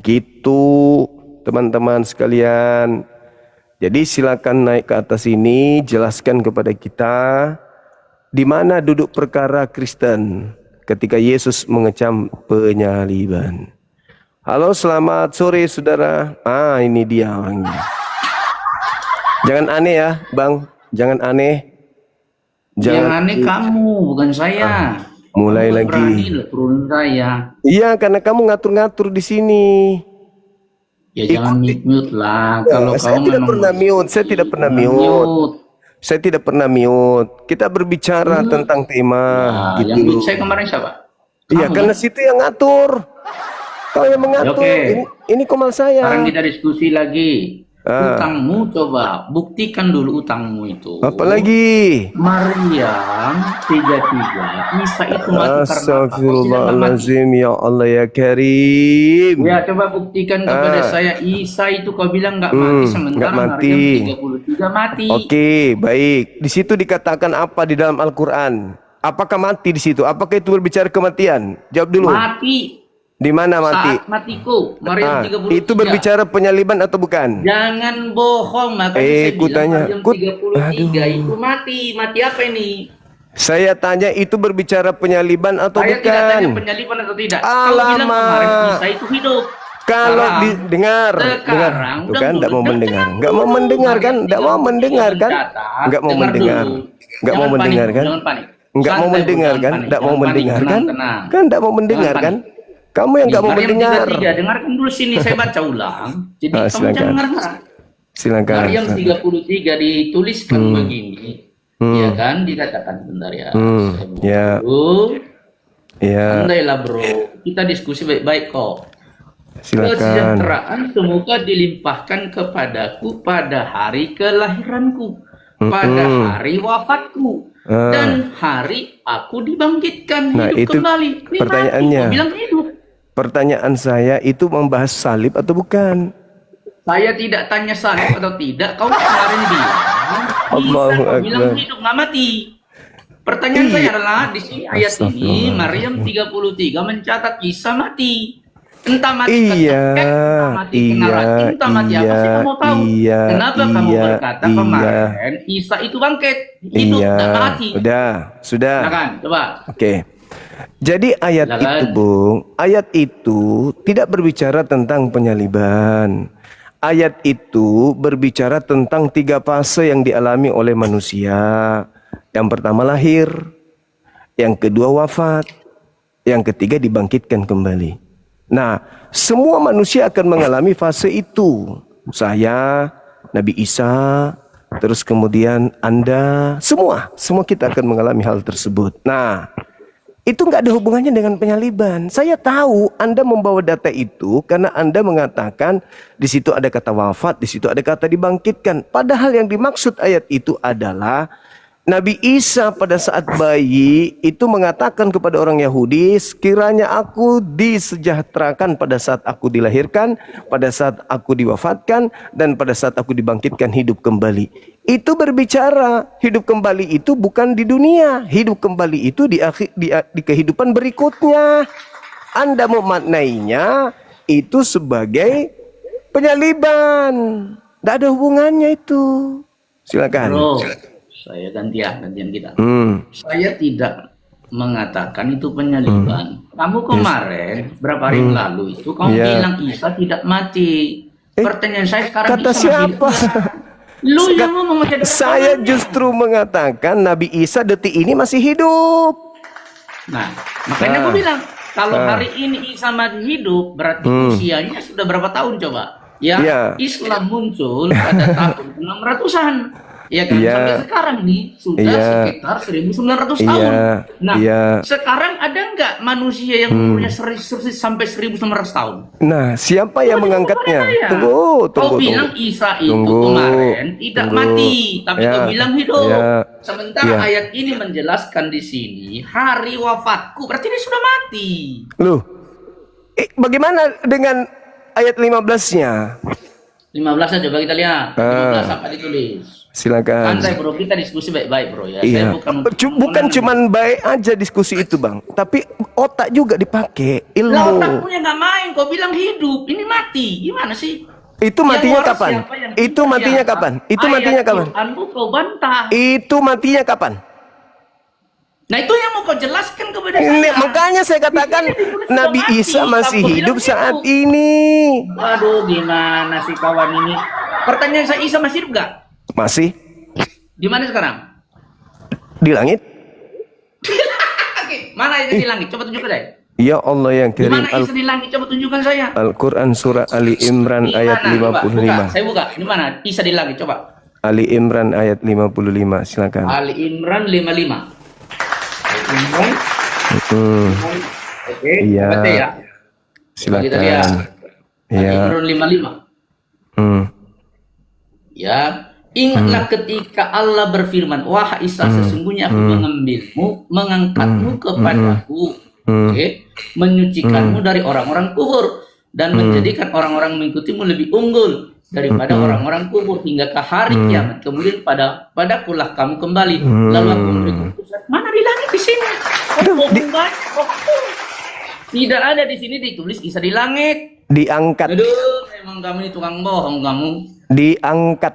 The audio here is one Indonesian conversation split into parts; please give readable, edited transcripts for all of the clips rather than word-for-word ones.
Begitu teman-teman sekalian. Jadi silakan naik ke atas ini, jelaskan kepada kita di mana duduk perkara Kristen ketika Yesus mengecam penyaliban. Halo, selamat sore saudara. Ini dia orangnya. Jangan aneh ya, Bang. Jangan aneh. Yang aneh kamu, bukan saya. Mulai kamu lagi. Berani turun saya. Iya, karena kamu ngatur-ngatur di sini. Ya jangan mute lah. Kalau Saya kamu tidak pernah mute. Saya tidak pernah mute. Saya tidak pernah mute. Kita berbicara tentang tema. Ya, gitu. yang mute saya kemarin siapa? Iya, karena situ yang ngatur. Kau yang mengatur. Ya, ini komal saya. Sekarang kita diskusi lagi. Utangmu, coba buktikan dulu utangmu itu. Apalagi Maryam 33, Isa itu mati karena Astagfirullahaladzim, ya Allah ya Karim. Ya, coba buktikan kepada saya. Isa itu kau bilang nggak mati, sementara Maryam 33 mati. Oke, baik. Di situ dikatakan apa di dalam Al-Quran? Apakah mati di situ? Apakah itu berbicara kematian? Jawab dulu. Mati. Di mana mati? Saat matiku, Maryam 33. Itu berbicara penyaliban atau bukan? Jangan bohong, makanya saya bilang Maryam 33 itu mati. Mati apa ini? Saya tanya itu berbicara penyaliban atau bukan? Saya tidak tanya penyaliban atau tidak. Alamak. Kau bilang kemarin Isa itu hidup. Kalau didengar, sekarang kan nggak mau mendengar, nggak mau mendengar kan, nggak mau mendengar kan, nggak mau mendengar, nggak mau mendengar kan, nggak mau mendengar kan, nggak mau mendengar kan, kan nggak mau mendengar kan? Kamu yang nggak mau mendengar. Dengarkan dulu sini, saya baca ulang. Jadi kamu jangan dengar. Silakan. Maryam 33 dituliskan begini. Ya kan, dikatakan bentar ya. Ya. Andailah bro, kita diskusi baik-baik kok. Silakan. Kesejahteraan semoga dilimpahkan kepadaku pada hari kelahiranku, pada hari wafatku, dan hari aku dibangkitkan hidup kembali. Pertanyaannya. Bilang hidup. Pertanyaan saya itu membahas salib atau bukan? Saya tidak tanya salib atau tidak. Kau kemarin bilang bilang hidup nggak mati. Pertanyaan saya adalah di sini ayat ini Maryam 33 mencatat Isa mati. Entah mati entah mati entah mati apa sih kamu tahu? Kenapa kamu berkata kemarin Isa itu bangkit hidup dan mati? Sudah. Nah kan, coba. Oke. Jadi ayat itu, Bung, ayat itu tidak berbicara tentang penyaliban. Ayat itu berbicara tentang 3 fase yang dialami oleh manusia. Yang pertama lahir, yang kedua wafat, yang ketiga dibangkitkan kembali. Nah, semua manusia akan mengalami fase itu. Saya, Nabi Isa, terus kemudian Anda, semua kita akan mengalami hal tersebut. Nah, itu nggak ada hubungannya dengan penyaliban. Saya tahu Anda membawa data itu karena Anda mengatakan di situ ada kata wafat, di situ ada kata dibangkitkan. Padahal yang dimaksud ayat itu adalah Nabi Isa pada saat bayi itu mengatakan kepada orang Yahudi, sekiranya aku disejahterakan pada saat aku dilahirkan, pada saat aku diwafatkan, dan pada saat aku dibangkitkan hidup kembali. Itu berbicara hidup kembali itu bukan di dunia, hidup kembali itu di kehidupan berikutnya. Anda memaknainya itu sebagai penyaliban. Tidak ada hubungannya itu. Silakan. Saya gantian kita. Saya tidak mengatakan itu penyaliban. Kamu kemarin berapa hari lalu itu kamu bilang Isa tidak mati. Pertanyaan saya sekarang kata siapa? Lu yang ngomong. Saya justru mengatakan Nabi Isa detik ini masih hidup. Nah, makanya aku bilang kalau hari ini Isa masih hidup berarti usianya sudah berapa tahun coba? Islam muncul pada tahun 600-an. Ya kan, sampai sekarang nih sudah sekitar 1900 tahun. Nah, sekarang ada nggak manusia yang umurnya sampai 1900 tahun? Nah, siapa yang mengangkatnya? Tunggu. Kau bilang Isa itu kemarin tidak mati, tapi kau bilang hidup. Sementara ayat ini menjelaskan di sini hari wafatku, berarti dia sudah mati. Loh, bagaimana dengan ayat 15-nya? 15-nya coba kita lihat. 15 apa ditulis? Silakan. Santai bro, kita diskusi baik-baik bro ya. Iya. Saya bukan Bukan cuman baik aja diskusi itu bang, tapi otak juga dipakai, Lah ilmu. otakmu yang nggak main, kau bilang hidup, ini mati. Gimana sih? Itu Yang matinya waras kapan? siapa, yang Itu hidup matinya siapa? kapan? Itu Ayat matinya kapan? Quranmu kau bantah. Itu matinya kapan? Nah itu yang mau kau jelaskan kepada Ini, saya. makanya saya katakan Di sini ditulis Nabi sudah mati. Isa masih Kamu hidup bilang saat hidup. ini. Aduh gimana sih kawan ini? Pertanyaan saya, Isa masih hidup gak? Masih Di mana sekarang? di langit. Oke, mana itu di langit? Coba tunjukkan saya. Ya Allah yang Di kirim mana Isa di langit? Coba tunjukkan saya. Al-Quran surah Ali Imran Di ayat mana? Coba, buka. 55. Saya buka. Di mana? Isa di langit. Coba. Ali Imran ayat 55. Silakan. Ali Imran 55. Ali Imran. Oke. Iya. Baca ya. Kita lihat. Silakan. Ali Ya. Imran 55. Hmm. Ya. Ingatlah ketika Allah berfirman, wahai Isa, sesungguhnya aku mengambilmu, mengangkatmu kepadaku, oke, menyucikanmu dari orang-orang kufur dan menjadikan orang-orang mengikutimu lebih unggul daripada orang-orang kufur hingga ke hari kiamat. Kemudian padakulah kamu kembali. Lalu aku memberikan utusan. Mana di langit di sini? Tidak ada di sini ditulis Isa di langit. Diangkat. Aduh, memang kamu ini tukang bohong kamu. Diangkat.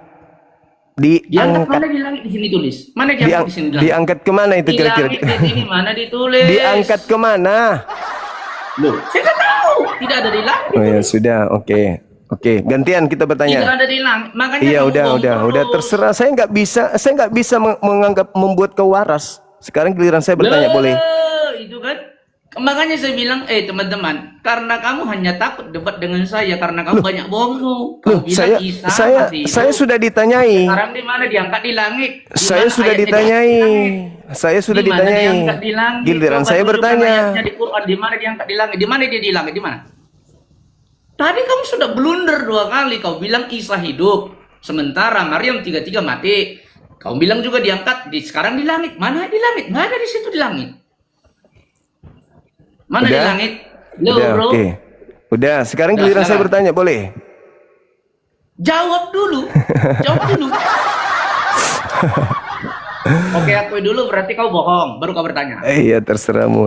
Diangkat Diangkat. mana di langit di sini tulis? Mana diangkat di sini? Diangkat kemana itu Di kira-kira? langit di sini mana ditulis? Diangkat kemana? Loh, saya nggak tahu. Tidak ada di langit. Oh ya sudah, oke. Oke, gantian kita Tidak bertanya. ada di langit. Makanya Iya kamu udah bohong terus. terserah. Saya nggak bisa menganggap membuat kau waras. Sekarang giliran saya bertanya, Loh, boleh? itu kan. Makanya saya bilang, teman-teman, karena kamu hanya takut debat dengan saya karena kamu banyak bohongmu. Kamu bilang Isa masih hidup. saya sudah ditanyai. Sekarang di mana diangkat di langit? Di Saya mana sudah ayatnya ditanyai. diangkat di langit? Saya sudah Di mana ditanyai. diangkat di langit? Giliran Coba saya tunjukkan bertanya. ayatnya di Quran, di mana diangkat di langit? Di mana dia di langit? Di mana? Tadi kamu sudah blunder 2 kali. Kau bilang Isa hidup, sementara Maryam 33 mati. Kau bilang juga diangkat sekarang di langit. Mana di langit? Nggak ada di situ di langit. Mana di Udah? langit? Loh, Udah, bro. oke. Udah, sekarang Udah, giliran saya silakan. bertanya, boleh? Jawab dulu. Jawab dulu. Oke, akui dulu berarti kau bohong, baru kau bertanya. Iya, terserahmu.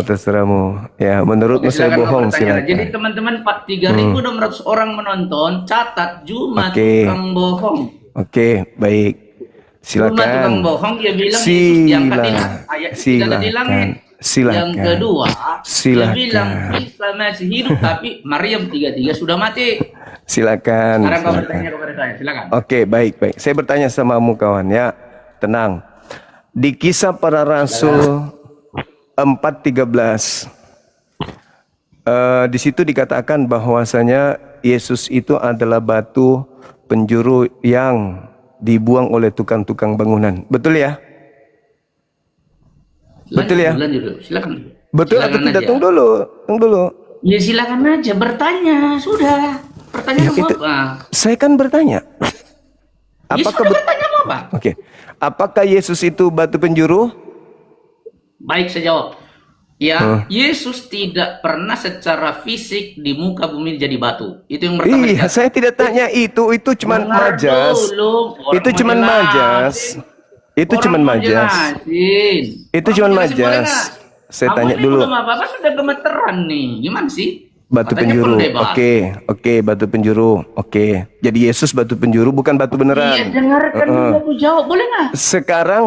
Ya, menurutmu saya Silakan kau bohong, bertanya. silakan. Jadi teman-teman 3.600 orang menonton, catat Juma Oke. tukang bohong. Oke, baik. Juma tukang Silakan. bohong, dia bilang Yesus diangkat di langit. Ayat tidak ada di langit. Silakan. Yang kedua, Silakan. dia bilang Isa masih hidup, tapi Maryam 33 sudah mati. Silakan. Sekarang kau silakan. bertanya kepada saya, silakan. Oke, baik. Saya bertanya samamu kawan ya. Tenang. Di Kisah Para Rasul 4:13 di situ dikatakan bahwasanya Yesus itu adalah batu penjuru yang dibuang oleh tukang-tukang bangunan. Betul ya? Betul ya? Lanjut dulu, silakan. Betul Silakan atau tidak? aja. Tunggu dulu. Ya silakan aja bertanya, sudah. Pertanyaan Ya, itu- apa? Saya kan bertanya. Ya Apakah sudah bertanya apa? Oke. Apakah Yesus itu batu penjuru? Baik, saya jawab. Ya, Yesus tidak pernah secara fisik di muka bumi jadi batu. Itu yang pertama. Iya, saya tidak tanya itu cuman Dengar majas. dulu, orang Itu mau cuman jelasin. majas. Itu Orang cuman mau majas. jelasin. Itu Orang cuman mau jelasin, boleh majas. nggak? Saya Kamu tanya ini dulu. belum apa-apa sudah gemeteran nih. Gimana sih? Batu Katanya penjuru. pendebat. Oke, batu penjuru. Oke. Jadi Yesus batu penjuru bukan batu Iya, beneran. dengarkan dulu aku jawab, boleh nggak? Sekarang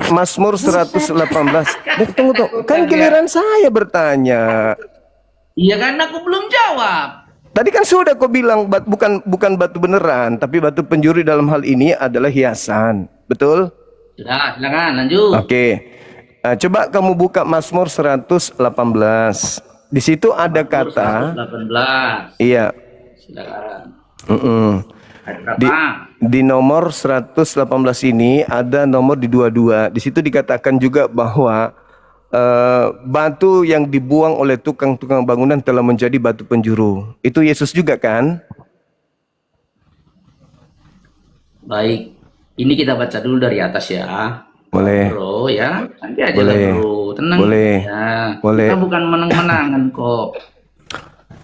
Mazmur 118. Tunggu. Kan giliran saya bertanya. Iya kan aku belum jawab. Tadi kan sudah kau bilang bukan batu beneran, tapi batu penjuru dalam hal ini adalah hiasan. Betul? Sudah, silakan lanjut. Oke. Coba kamu buka Mazmur 118. Di situ ada kata 118. iya. Silakan. Ayat Di, berapa? di nomor 118 ini ada nomor di 22. Di situ dikatakan juga bahwa batu yang dibuang oleh tukang-tukang bangunan telah menjadi batu penjuru. Itu Yesus juga kan? Baik. Ini kita baca dulu dari atas ya. Boleh. Bro ya. Nanti aja Boleh. lah bro. Tenang Boleh. ya. Boleh. Kita bukan menang-menangan kok.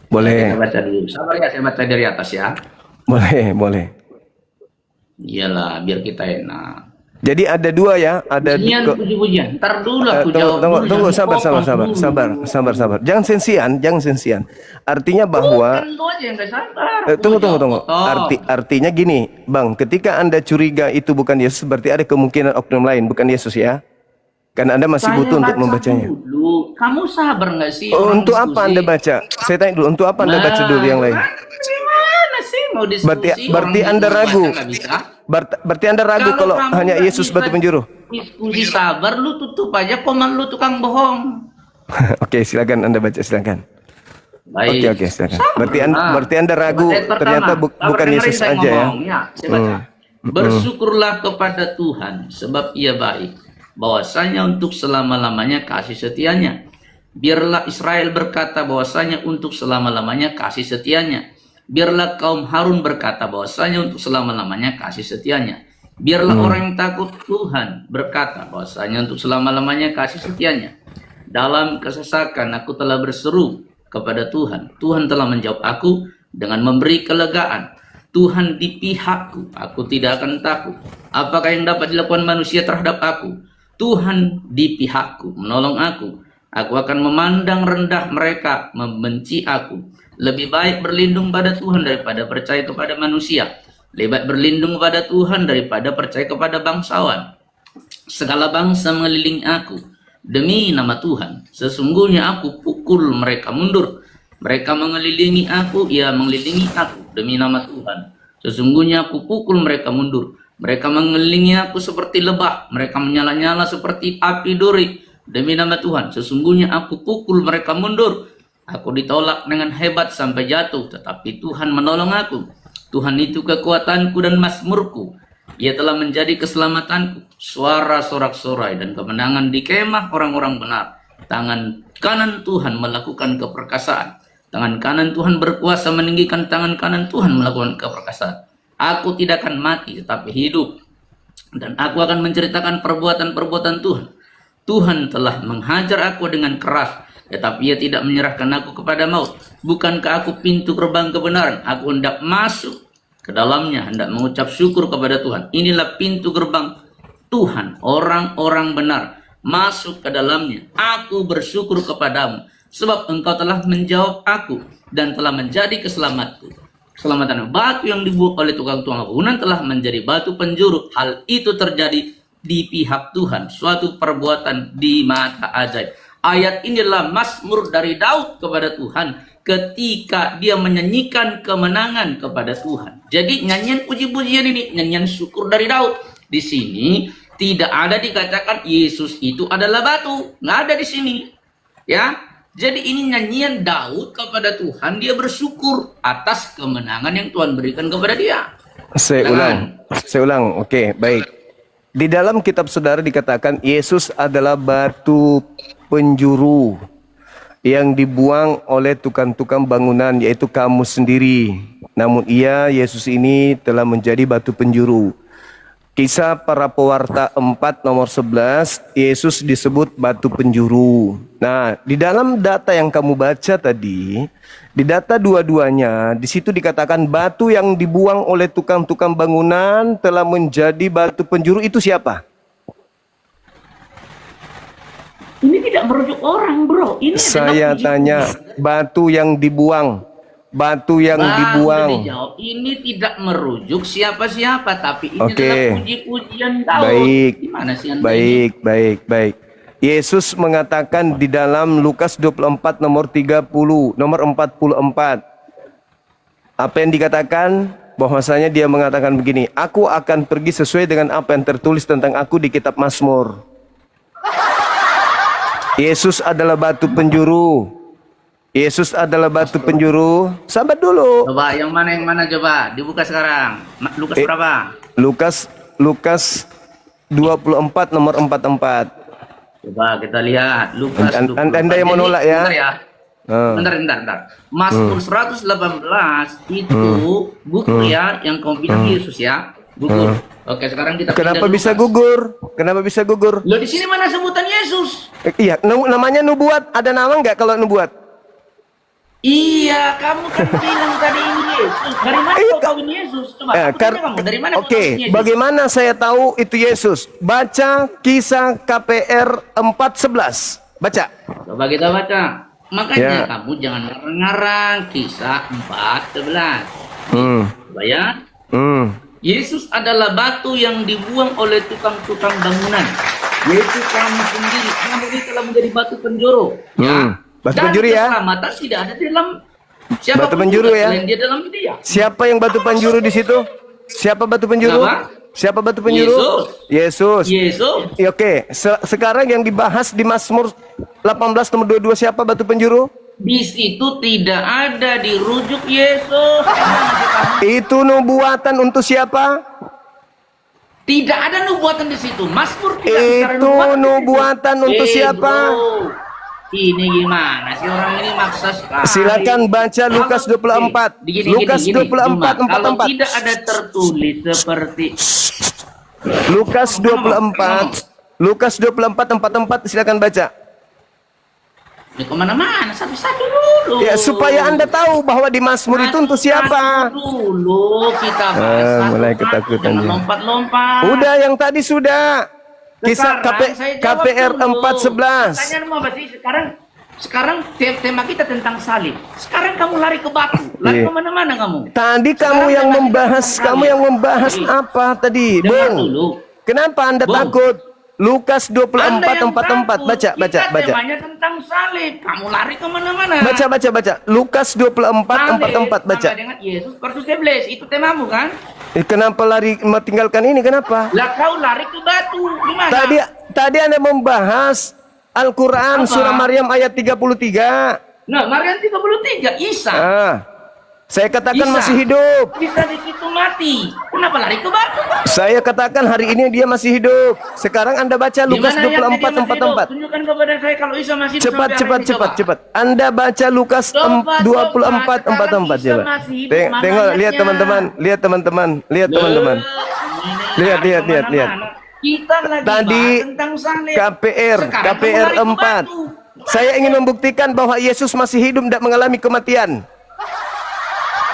Boleh. Kita baca dulu. Sabar ya, saya baca dari atas ya. Boleh. Iyalah, biar kita enak. Jadi ada dua ya, ada Pujian, puji-pujian. Ntar dulu aku jawab tunggu, dulu. tunggu, jangan sabar. Jangan sensian. Artinya bahwa Bukan lu aja yang gak sabar. tunggu. Oh. Artinya gini, Bang, ketika Anda curiga itu bukan Yesus, berarti ada kemungkinan oknum lain, bukan Yesus ya? Karena Anda masih Saya butuh untuk baca membacanya. Dulu. Kamu sabar nggak sih? Oh, orang untuk apa diskusi? Anda baca? Saya tanya dulu, untuk apa Anda baca dulu yang lain? Gimana sih mau diskusi? Berarti orang Anda baca ragu. nggak bisa? Berarti Anda ragu kalau kamu hanya nggak Yesus bisa batu penjuru. Diskusi sabar, lu tutup aja komen lu tukang bohong. Oke, silakan Anda baca, silakan. Baik. Oke, silakan. Sabar. Berarti Anda ragu, Ayat pertama. ternyata Sabar, bukan dengerin Yesus saya aja ya. ngomong. Saya baca. Bersyukurlah kepada Tuhan sebab Ia baik, bahwasanya untuk selama-lamanya kasih setianya. Biarlah Israel berkata bahwasanya untuk selama-lamanya kasih setianya. Biarlah kaum Harun berkata bahwasanya untuk selama-lamanya kasih setianya. Biarlah orang yang takut Tuhan berkata bahwasanya untuk selama-lamanya kasih setianya. Dalam kesesakan aku telah berseru kepada Tuhan. Tuhan telah menjawab aku dengan memberi kelegaan. Tuhan di pihakku, aku tidak akan takut. Apakah yang dapat dilakukan manusia terhadap aku? Tuhan di pihakku, menolong aku. Aku akan memandang rendah mereka, membenci aku. Lebih baik berlindung pada Tuhan daripada percaya kepada manusia. Lebih baik berlindung kepada Tuhan daripada percaya kepada bangsawan. Segala bangsa mengelilingi aku demi nama Tuhan. Sesungguhnya aku pukul mereka mundur. Mereka mengelilingi aku, ya mengelilingi aku demi nama Tuhan. Sesungguhnya aku pukul mereka mundur. Mereka mengelilingi aku seperti lebah. Mereka menyala-nyala seperti api duri demi nama Tuhan. Sesungguhnya aku pukul mereka mundur. Aku ditolak dengan hebat sampai jatuh, tetapi Tuhan menolong aku. Tuhan itu kekuatanku dan mazmurku. Ia telah menjadi keselamatanku. Suara sorak-sorai dan kemenangan di kemah orang-orang benar. Tangan kanan Tuhan melakukan keperkasaan. Tangan kanan Tuhan berkuasa meninggikan tangan kanan Tuhan melakukan keperkasaan. Aku tidak akan mati tetapi hidup. Dan aku akan menceritakan perbuatan-perbuatan Tuhan. Tuhan telah menghajar aku dengan keras, tetapi Ia tidak menyerahkan aku kepada maut. Bukankah aku pintu gerbang kebenaran? Aku hendak masuk ke dalamnya, hendak mengucap syukur kepada Tuhan. Inilah pintu gerbang Tuhan, orang-orang benar masuk ke dalamnya. Aku bersyukur kepadamu, sebab Engkau telah menjawab aku dan telah menjadi keselamatan. Batu yang dibuat oleh tukang-tukang bangunan telah menjadi batu penjuru. Hal itu terjadi di pihak Tuhan, suatu perbuatan di mata ajaib. Ayat ini adalah mazmur dari Daud kepada Tuhan ketika dia menyanyikan kemenangan kepada Tuhan. Jadi nyanyian puji-pujian ini, nyanyian syukur dari Daud. Di sini tidak ada dikatakan Yesus itu adalah batu, nggak ada di sini. Ya, jadi ini nyanyian Daud kepada Tuhan, dia bersyukur atas kemenangan yang Tuhan berikan kepada dia. Saya ulang. Oke, baik. Di dalam kitab saudara dikatakan Yesus adalah batu penjuru yang dibuang oleh tukang-tukang bangunan, yaitu kamu sendiri. Namun Yesus ini telah menjadi batu penjuru. Kisah para pewarta 4 nomor 11, Yesus disebut batu penjuru. Nah, di dalam data yang kamu baca tadi, di data dua-duanya, di situ dikatakan batu yang dibuang oleh tukang-tukang bangunan telah menjadi batu penjuru. Itu siapa? Ini tidak merujuk orang, bro. Ini Saya tanya, batu yang dibuang. Batu yang dibuang. Dijawab. Ini tidak merujuk siapa-siapa, tapi ini Oke. adalah puji-pujian Daud. Baik. Gimana sih Anda ini? Baik. Yesus mengatakan di dalam Lukas 24 nomor 30, nomor 44. Apa yang dikatakan? Bahwasanya dia mengatakan begini, aku akan pergi sesuai dengan apa yang tertulis tentang aku di kitab Mazmur. Yesus adalah batu penjuru. Yesus adalah batu penjuru. Sabar dulu. Coba yang mana coba? Dibuka sekarang. Lukas berapa? Lukas 24 nomor 44. Coba kita lihat. Lukas 24. Anda yang menolak ya? Bentar. Mazmur 118 itu gugur ya, yang kamu bilang Yesus ya. Gugur. Oke, sekarang kita Kenapa pindah bisa Lukas. gugur? Kenapa bisa gugur? Loh, di sini mana sebutan Yesus? Iya, namanya nubuat. Ada nama nggak kalau nubuat? Iya, kamu kan bilang tadi ini Yesus. Dari mana kau tahu ini Yesus? Coba, aku tanya kamu, dari mana kau tahu Oke, ini Yesus? bagaimana saya tahu itu Yesus? Baca Kisah KPR 4:11. Baca. Coba kita baca. Makanya Ya. kamu jangan ngarang-ngarang Kisah 4:11. Hmm. Coba ya. Hmm. Yesus adalah batu yang dibuang oleh tukang-tukang bangunan, yaitu kamu sendiri. Kamu ini telah menjadi batu penjuru. Batu Dan penjuru ya. keselamatan tidak ada di dalam siapa Batu penjuru ya. selain dia dalam dia. Siapa yang batu penjuru di situ? Siapa batu penjuru? Kenapa? Siapa batu penjuru? Yesus. Yesus. Ya, oke, sekarang yang dibahas di Mazmur 18 nomor 22 siapa batu penjuru? Di situ tidak ada dirujuk Yesus. Itu nubuatan untuk siapa? Tidak ada nubuatan di situ. Mazmur tidak bicara Itu di situ. nubuatan untuk siapa? Bro. Ini gimana sih orang ini maksa sekali. Silakan baca Lukas 24. Lukas 24 Kalau 44. tidak ada tertulis seperti Lukas 24. Lukas 24 44 silakan baca. ya kemana-mana satu-satu dulu. Ya supaya Anda tahu bahwa di Mazmur itu untuk siapa. Dulu kita bahas mulai satu-satu, ketakutan jangan dia. lompat-lompat. Udah yang tadi sudah. Kisah Sekarang saya jawab KPR dulu. 4:11. Pertanyaan mau apa sih? Sekarang tema kita tentang salib. Sekarang kamu lari ke batu. Lari Iya. kemana-mana kamu. Tadi Sekarang kamu yang tema kita membahas, tentang kamu salib. yang membahas Jadi, apa tadi, dengar Bung? dulu. Kenapa Anda Bung. takut? Lukas Anda 24 yang 44 takut. baca baca Kita baca. temanya tentang salib. Kamu lari kemana-mana. Baca. Lukas 24 44 baca. Sama dengan Yesus versus Iblis. Itu temamu kan? Kenapa lari meninggalkan ini? Kenapa? Lah kau lari ke batu. Gimana? Tadi Anda membahas Al-Qur'an Apa? surah Maryam ayat 33. Nah, Maryam 33. Isa. Saya katakan Isa. masih hidup. Bisa di situ mati. Kenapa lari ke batu? Saya katakan hari ini dia masih hidup. Sekarang Anda baca Lukas 24 44. Tunjukkan kepada saya kalau Isa masih hidup Cepat sampai cepat hari ini, cepat coba. cepat. Anda baca Lukas Coba, 24 coba. 44 Sekarang coba. Isa masih hidup, mana Tengok lihat ayatnya? teman-teman, lihat teman-teman, lihat teman-teman. Lihat, lihat, lihat, lihat. Kita lagi Tadi bahas tentang salib. KPR Sekarang kamu KPR lari ke 4. batu. Saya ingin membuktikan bahwa Yesus masih hidup tidak mengalami kematian.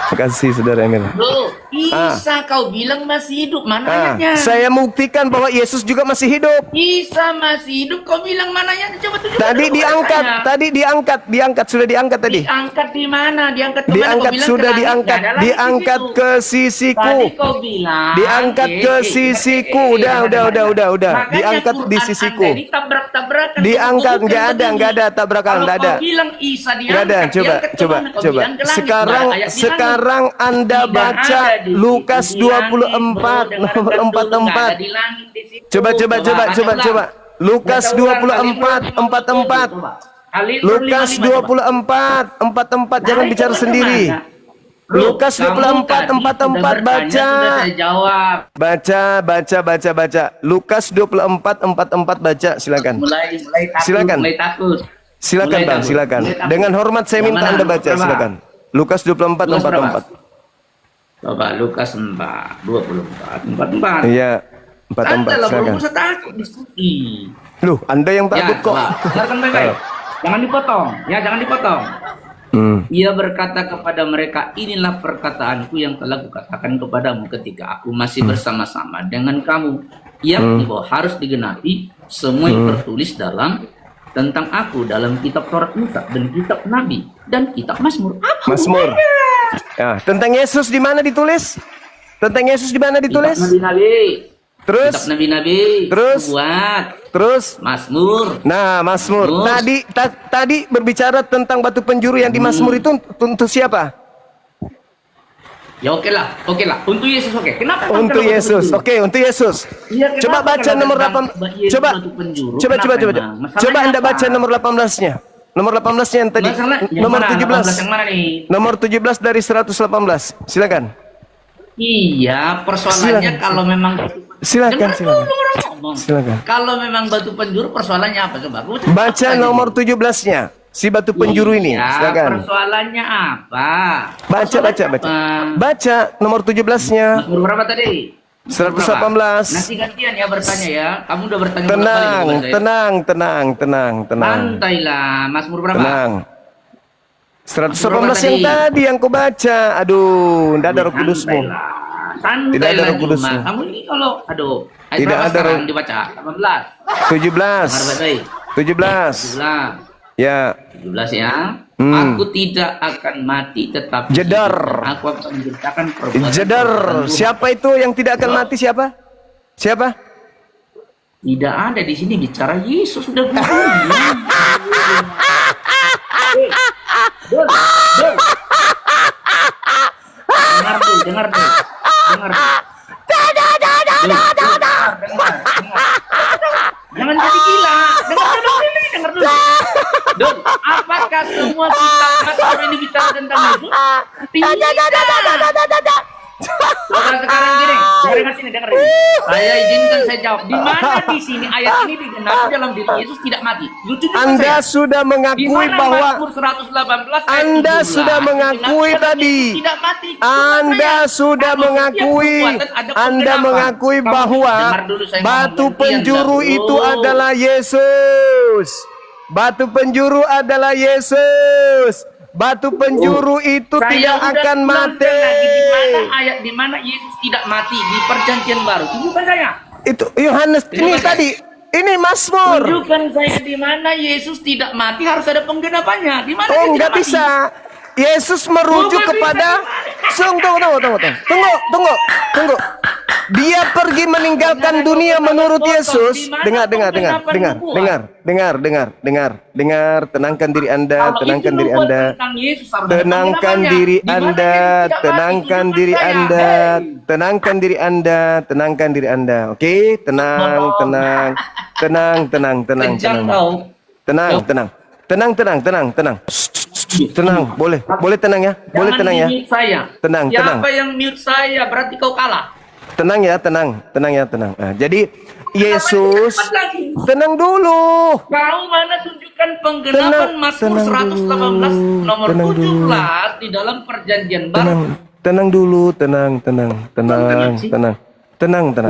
Terima kasih Saudara Emil. Bro, Isa kau bilang masih hidup. Mana ayatnya? Saya buktikan bahwa Yesus juga masih hidup. Isa masih hidup. Kau bilang mana ayatnya? Coba tunjukkan Tadi dulu diangkat, kepada saya. tadi diangkat, sudah diangkat tadi. Diangkat di mana? Diangkat ke mana? Kau Diangkat bilang sudah ke langit. diangkat, Nggak ada langit di diangkat situ. ke sisiku. Tadi kau bilang Diangkat ke sisiku. Udah. Diangkat di sisiku. Ini tabrak-tabrakan. Diangkat, Bukan nggak begini. ada tabrakan, Kalau nggak ada. kau bilang Isa Nggak ada, diangkat, diangkat ke mana? Kau coba. bilang ke langit. Sekarang, Nggak ada ayat di langit. sekarang Anda Tidak baca ada di situ. Lukas Di langit, 24 bro. nomor Dengarkan dulu, nggak ada 44. di langit di situ. Coba. ulang. Lukas Baca ulang, 24 kali 44. coba. Kali Lukas 55, coba. 24 44 jangan Lari bicara kemana-mana. sendiri. Bro, Lukas kamu 24 tadi 44 sudah bertanya, baca. Sudah saya jawab. Baca. Lukas 24 44 baca, silakan. Mulai takut. Silakan. Mulai takut. Silakan Mulai Bang, takut. silakan. Mulai takut. Dengan hormat saya Yang minta mana? Anda baca, Berapa? silakan. Lukas 24 Lukas berapa? 44. Coba Lukas 4 24 44. Iya, Anda 44 lah belum silakan. usah takut diskusi. Loh, Anda yang takut kok. coba. Dengarkan baik-baik. Jangan dipotong. Ya, jangan dipotong. Ia berkata kepada mereka, inilah perkataanku yang telah kukatakan kepadamu ketika aku masih bersama-sama dengan kamu. Yang bahwa harus digenapi semua yang tertulis dalam tentang aku dalam kitab Taurat Musa dan kitab Nabi dan kitab Mazmur. Apa Mazmur. hubungannya? Ya, tentang Yesus di mana ditulis? Tentang Yesus di mana ditulis? Kitab Nabi-Nabi. Terus? Kitab Nabi-Nabi. Terus? Buat Terus? Mazmur. Nah, Mazmur. Terus? Tadi berbicara tentang batu penjuru yang di Mazmur itu untuk siapa? Ya oke lah. Untuk Yesus oke. Kenapa? Untuk Yesus. Oke, untuk Yesus. Iya, kenapa Coba baca kalau nomor tentang 8. Yesus Coba. batu penjuru? Coba. Kenapa emang? Masalahnya Coba Anda apa? baca nomor 18-nya. Nomor 18-nya yang tadi. Masalah yang Nomor mana? 17. 18 yang mana nih? Nomor 17 dari 118. Silakan. Iya, persoalannya Silakan. kalau memang Silakan, Dengar silakan. dulu orang ngomong. Silakan. Kalau memang batu penjuru persoalannya apa coba? Aku Baca nomor 17-nya. Si batu penjuru ini. Iya, Silakan. persoalannya apa? Baca. Baca nomor 17-nya. Mazmur berapa tadi? 118. Nanti gantian ya bertanya ya. Kamu udah bertanya Tenang, berapa kali kepada saya? tenang. Santailah. Mazmur berapa? Tenang. 118 yang tadi yang kau baca. Aduh, tidak ada Roh Kudusmu. Tidak ada Roh Kudusmu. Kamu ini kalau, aduh, ayat Tidak berapa ada sekarang Roh. dibaca? 18. 17. Dengar baik-baik. 17. 17. Ya. 17 ya. Aku tidak akan mati tetapi Jedar. hidup. Aku akan menceritakan perbuatan. Jedar. Tuhan. Siapa itu yang tidak akan mati? Siapa? Siapa? Tidak ada di sini bicara Yesus sudah bunuh. Dul. Dengar dulu, dengar dulu. Dengar dulu. Dengar. Jangan jadi gila. Dengar dulu. Dul, apakah semua kitab Mazmur ini bicara tentang Yesus? Tidak. Saudara sekarang gini, dengar sini, dengar ini. Saya izinkan saya jawab. Di mana di sini ayat ini digenapi dalam diri Yesus tidak mati? Lucu juga Anda saya. sudah Di mengakui mana bahwa Mazmur 118 ayat Anda 17 sudah mengakui digenapi dalam tadi. Yesus tidak mati. Anda sudah Kalau setiap mengakui, kekuatan ada Anda penggenapan. mengakui Kamu bahwa dengar dulu saya batu ngomong penjuru gantian, itu bro. adalah Yesus. Batu penjuru adalah Yesus. Batu penjuru itu Saya tidak udah akan bilang mati. lagi di mana ayat di mana Yesus tidak mati di perjanjian baru. Tunjukkan saya. Itu Yohanes ini Tunjukkan tadi. Ini Mazmur. Tunjukkan saya di mana Yesus tidak mati harus ada penggenapannya. Di mana dia Oh, tidak nggak mati? bisa. Yesus merujuk Oh, nggak kepada bisa. Tunggu. Dia pergi meninggalkan dunia menurut Yesus. Dengar. Tenangkan diri Anda, Kalau tenangkan itu diri nubuat Anda. tentang Yesus, harus ada Tenangkan penggenapannya. diri Di mana Anda, Yesus tidak mati? tenangkan Tunjukkan diri saya. Anda, Hey. tenangkan diri Anda, tenangkan diri Anda. Oke, tenang. Kejam kau. Tenang, boleh tenang ya, boleh Jangan tenang ya. di-mute saya. Tenang. Siapa yang mute saya berarti kau kalah. Tenang ya. Nah, jadi Yesus, Cepat lagi. tenang dulu. Kau mana tunjukkan penggenapan Mazmur 118 nomor tenang dulu. 17 di dalam perjanjian baru. Tenang dulu, tenang.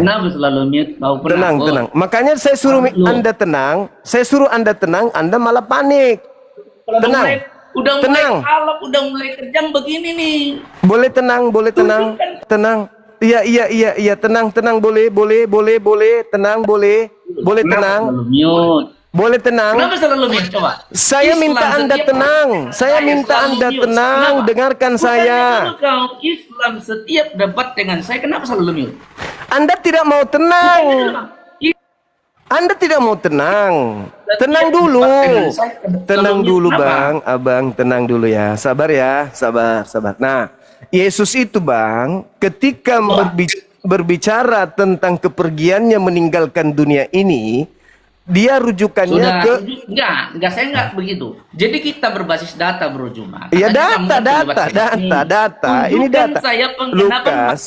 Kenapa selalu mute? Kau pernah kok? Tenang. Makanya saya suruh Anda tenang, Anda malah panik. Kalau Tenang. Udah mulai Tenang. kalap, udah mulai kejam begini nih. Boleh tenang. Tenang. Iya, tenang, boleh, tenang, boleh Kenapa tenang, selalu mute? boleh tenang. Kenapa selalu mute? Coba. Saya Islam minta Anda setiap- tenang. Saya minta selalu Anda mute. tenang. Kenapa? Dengarkan Bukannya saya. dulu kau Islam setiap debat dengan saya, kenapa selalu mute? Anda tidak mau tenang. Anda tidak mau tenang. Tenang dulu. Tenang dulu, Bang. Abang, tenang dulu ya. Sabar ya. Sabar. Nah, Yesus itu, Bang, ketika berbicara tentang kepergiannya meninggalkan dunia ini, dia rujukannya Sudah, ke enggak, saya enggak begitu. Jadi kita berbasis data, Bro Juma. ya Katanya data. kamu Ini tunjukkan data. saya penggenapan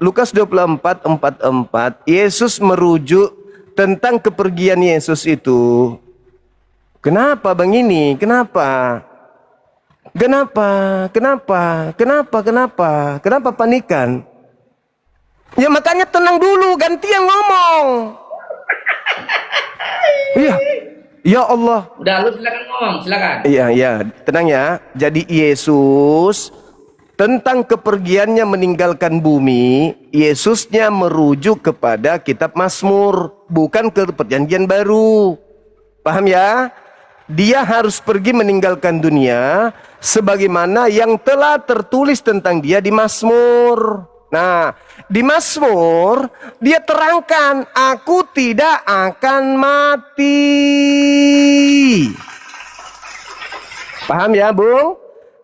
Lukas 24:44, Yesus merujuk tentang kepergian Yesus itu. Kenapa Bang ini? Kenapa panikan? Ya makanya tenang dulu, gantian ngomong. Iya. Ya Allah. Udah, lu silakan ngomong, silakan. Iya, tenang ya. Jadi Yesus tentang kepergiannya meninggalkan bumi, Yesusnya merujuk kepada kitab Mazmur, bukan ke perjanjian baru. Paham ya? Dia harus pergi meninggalkan dunia sebagaimana yang telah tertulis tentang dia di Mazmur. Nah, di Mazmur dia terangkan, aku tidak akan mati. Paham ya, Bung?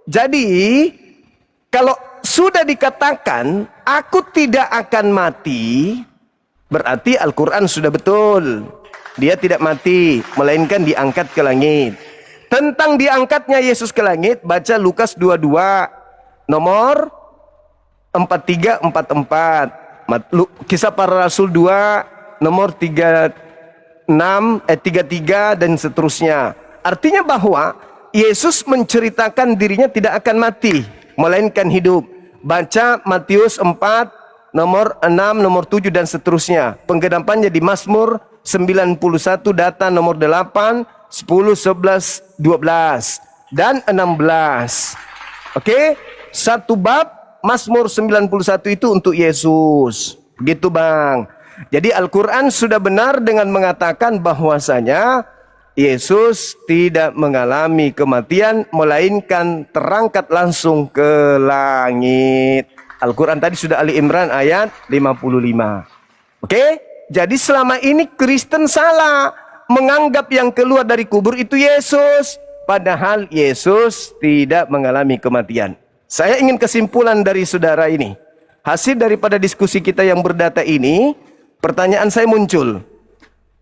Jadi, kalau sudah dikatakan, aku tidak akan mati, berarti Al-Quran sudah betul. Dia tidak mati, melainkan diangkat ke langit. Tentang diangkatnya Yesus ke langit, baca Lukas 22, nomor 43-44. Kisah Para Rasul 2, nomor 33 dan seterusnya. Artinya bahwa Yesus menceritakan dirinya tidak akan mati, melainkan hidup. Baca Matius 4, nomor 6, nomor 7 dan seterusnya. Penggenapannya di Mazmur 91, data nomor 8, 10, 11, 12 dan 16. Oke? Satu bab Mazmur 91 itu untuk Yesus. Begitu, Bang. Jadi Al-Quran sudah benar dengan mengatakan bahwasanya Yesus tidak mengalami kematian, melainkan terangkat langsung ke langit. Al-Quran tadi sudah Ali Imran ayat 55. Oke? Jadi selama ini Kristen salah menganggap yang keluar dari kubur itu Yesus. Padahal Yesus tidak mengalami kematian. Saya ingin kesimpulan dari saudara ini. Hasil daripada diskusi kita yang berdata ini, pertanyaan saya muncul.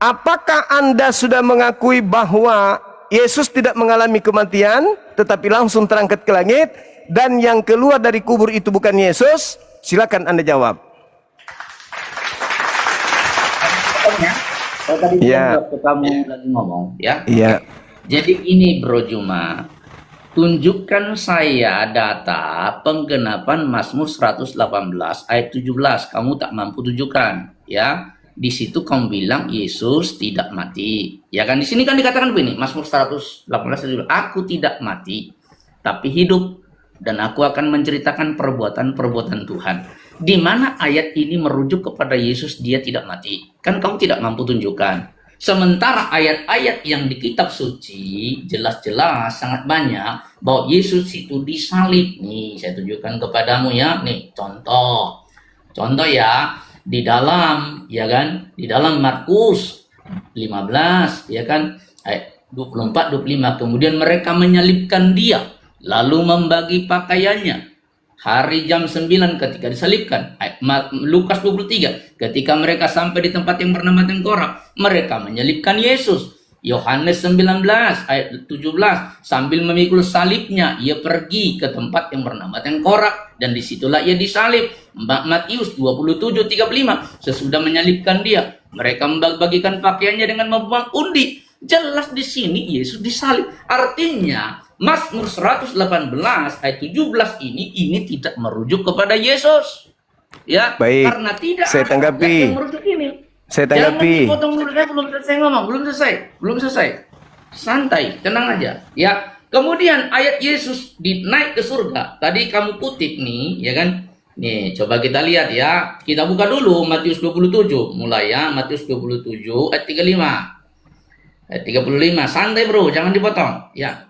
Apakah Anda sudah mengakui bahwa Yesus tidak mengalami kematian, tetapi langsung terangkat ke langit, dan yang keluar dari kubur itu bukan Yesus? Silakan Anda jawab. Kalau tadi Ya. waktu kamu lagi ngomong, ya. Iya. Jadi ini Bro Juma, tunjukkan saya data penggenapan Mazmur 118 ayat 17. Kamu tak mampu tunjukkan, ya. Di situ kamu bilang Yesus tidak mati. Ya kan, di sini kan dikatakan begini, Mazmur 118 ayat 17, aku tidak mati, tapi hidup, dan aku akan menceritakan perbuatan-perbuatan Tuhan. Di mana ayat ini merujuk kepada Yesus dia tidak mati? Kan kamu tidak mampu tunjukkan. Sementara ayat-ayat yang di kitab suci jelas-jelas sangat banyak bahwa Yesus itu disalib. Nih, saya tunjukkan kepadamu ya. Nih, contoh. Contoh ya, di dalam Markus 15 ya kan, ayat 24 25, kemudian mereka menyalibkan dia lalu membagi pakaiannya. Hari jam 9 ketika disalibkan. Lukas 23. Ketika mereka sampai di tempat yang bernama Tengkorak, mereka menyalibkan Yesus. Yohanes 19 ayat 17. Sambil memikul salibnya, ia pergi ke tempat yang bernama Tengkorak, dan disitulah ia disalib. Matius 27:35. Sesudah menyalibkan dia, mereka membagikan pakaiannya dengan membuang undi. Jelas di sini Yesus disalib. Artinya Mazmur 118 ayat 17 ini tidak merujuk kepada Yesus. Ya, Baik. karena tidak Saya ada tanggapi. ayat yang merujuk ini. Saya tanggapi. Jangan dipotong dulu, saya belum selesai ngomong, belum selesai. Santai, tenang aja. Ya, kemudian ayat Yesus naik ke surga. Tadi kamu kutip nih, ya kan? Nih, coba kita lihat ya. Kita buka dulu Matius 27. Mulai ya, Matius 27 ayat 35. Ayat 35. Santai, Bro, jangan dipotong. Ya.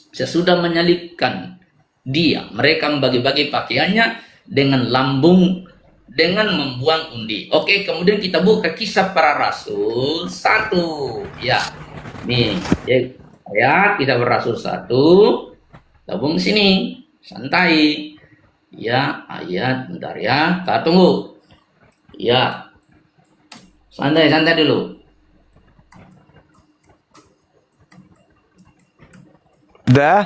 Sesudah menyalibkan dia, mereka membagi-bagi pakaiannya dengan lambung, dengan membuang undi. Oke, kemudian kita buka Kisah Para Rasul 1. Ya, nih, ya, Kisah Para Rasul 1. Gabung sini, santai. Ya, ayat, bentar ya, kita tunggu. Ya, santai dulu. Dah.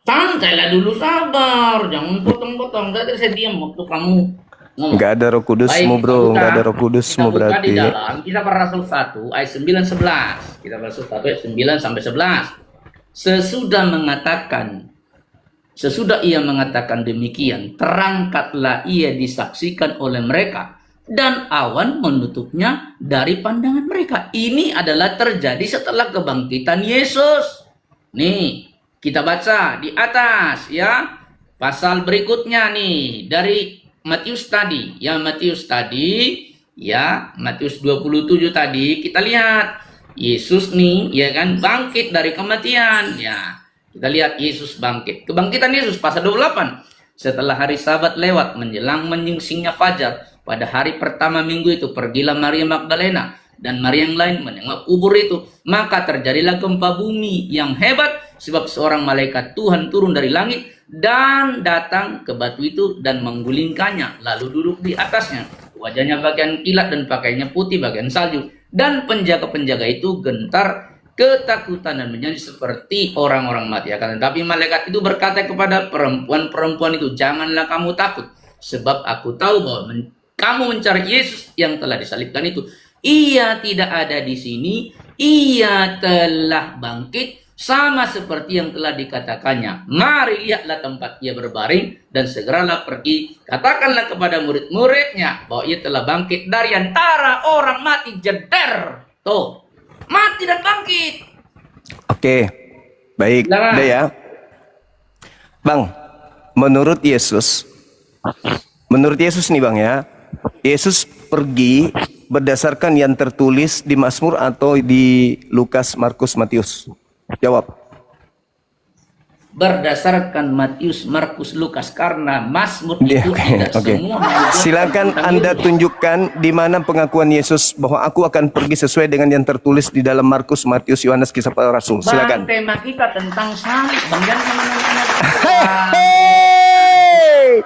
Santailah dulu, sabar, jangan potong-potong. Tadi saya diam waktu kamu ngomong. Enggak ada Roh Kudusmu, Baik, Bro. kita Enggak ada Roh buka Kudusmu di berarti. dalam Kisah Para Rasul 1 ayat 9 11. Kisah Para Rasul 1 ayat 9 sampai 11. Sesudah ia mengatakan demikian, terangkatlah ia disaksikan oleh mereka, dan awan menutupnya dari pandangan mereka. Ini adalah terjadi setelah kebangkitan Yesus. Nih, kita baca di atas ya. Pasal berikutnya nih dari Matius tadi. Ya, Matius tadi ya, Matius 27 tadi kita lihat Yesus nih ya kan bangkit dari kematian ya. Kita lihat Yesus bangkit. Kebangkitan Yesus pasal 28. Setelah hari Sabat lewat menjelang menyingsingnya fajar, pada hari pertama minggu itu pergilah Maria Magdalena dan Maria yang lain menengok kubur itu. Maka terjadilah gempa bumi yang hebat, sebab seorang malaikat Tuhan turun dari langit dan datang ke batu itu dan menggulingkannya, lalu duduk di atasnya. Wajahnya bagian kilat dan pakaiannya putih bagian salju. Dan penjaga-penjaga itu gentar ketakutan dan menjadi seperti orang-orang mati. Akan tetapi malaikat itu berkata kepada perempuan-perempuan itu, janganlah kamu takut, sebab aku tahu bahwa kamu mencari Yesus yang telah disalibkan itu. Ia tidak ada di sini, ia telah bangkit, sama seperti yang telah dikatakannya. Mari lihatlah tempat ia berbaring, dan segeralah pergi. Katakanlah kepada murid-muridnya bahwa ia telah bangkit dari antara orang mati. Jeder. Tuh, mati dan bangkit. Oke, baik. Silakan. Udah ya. Bang, menurut Yesus nih Bang ya, Yesus pergi berdasarkan yang tertulis di Mazmur atau di Lukas, Markus, Matius? Jawab. Berdasarkan Matius, Markus, Lukas, karena Mazmur Dia, itu tidak oke. semua menyebutkan Silakan tentang Anda Yesus. tunjukkan di mana pengakuan Yesus bahwa aku akan pergi sesuai dengan yang tertulis di dalam Markus, Matius, Yohanes, Kisah Para Rasul. Silakan. Bang, tema kita tentang salib. Bang, jangan kemana-mana. Hey,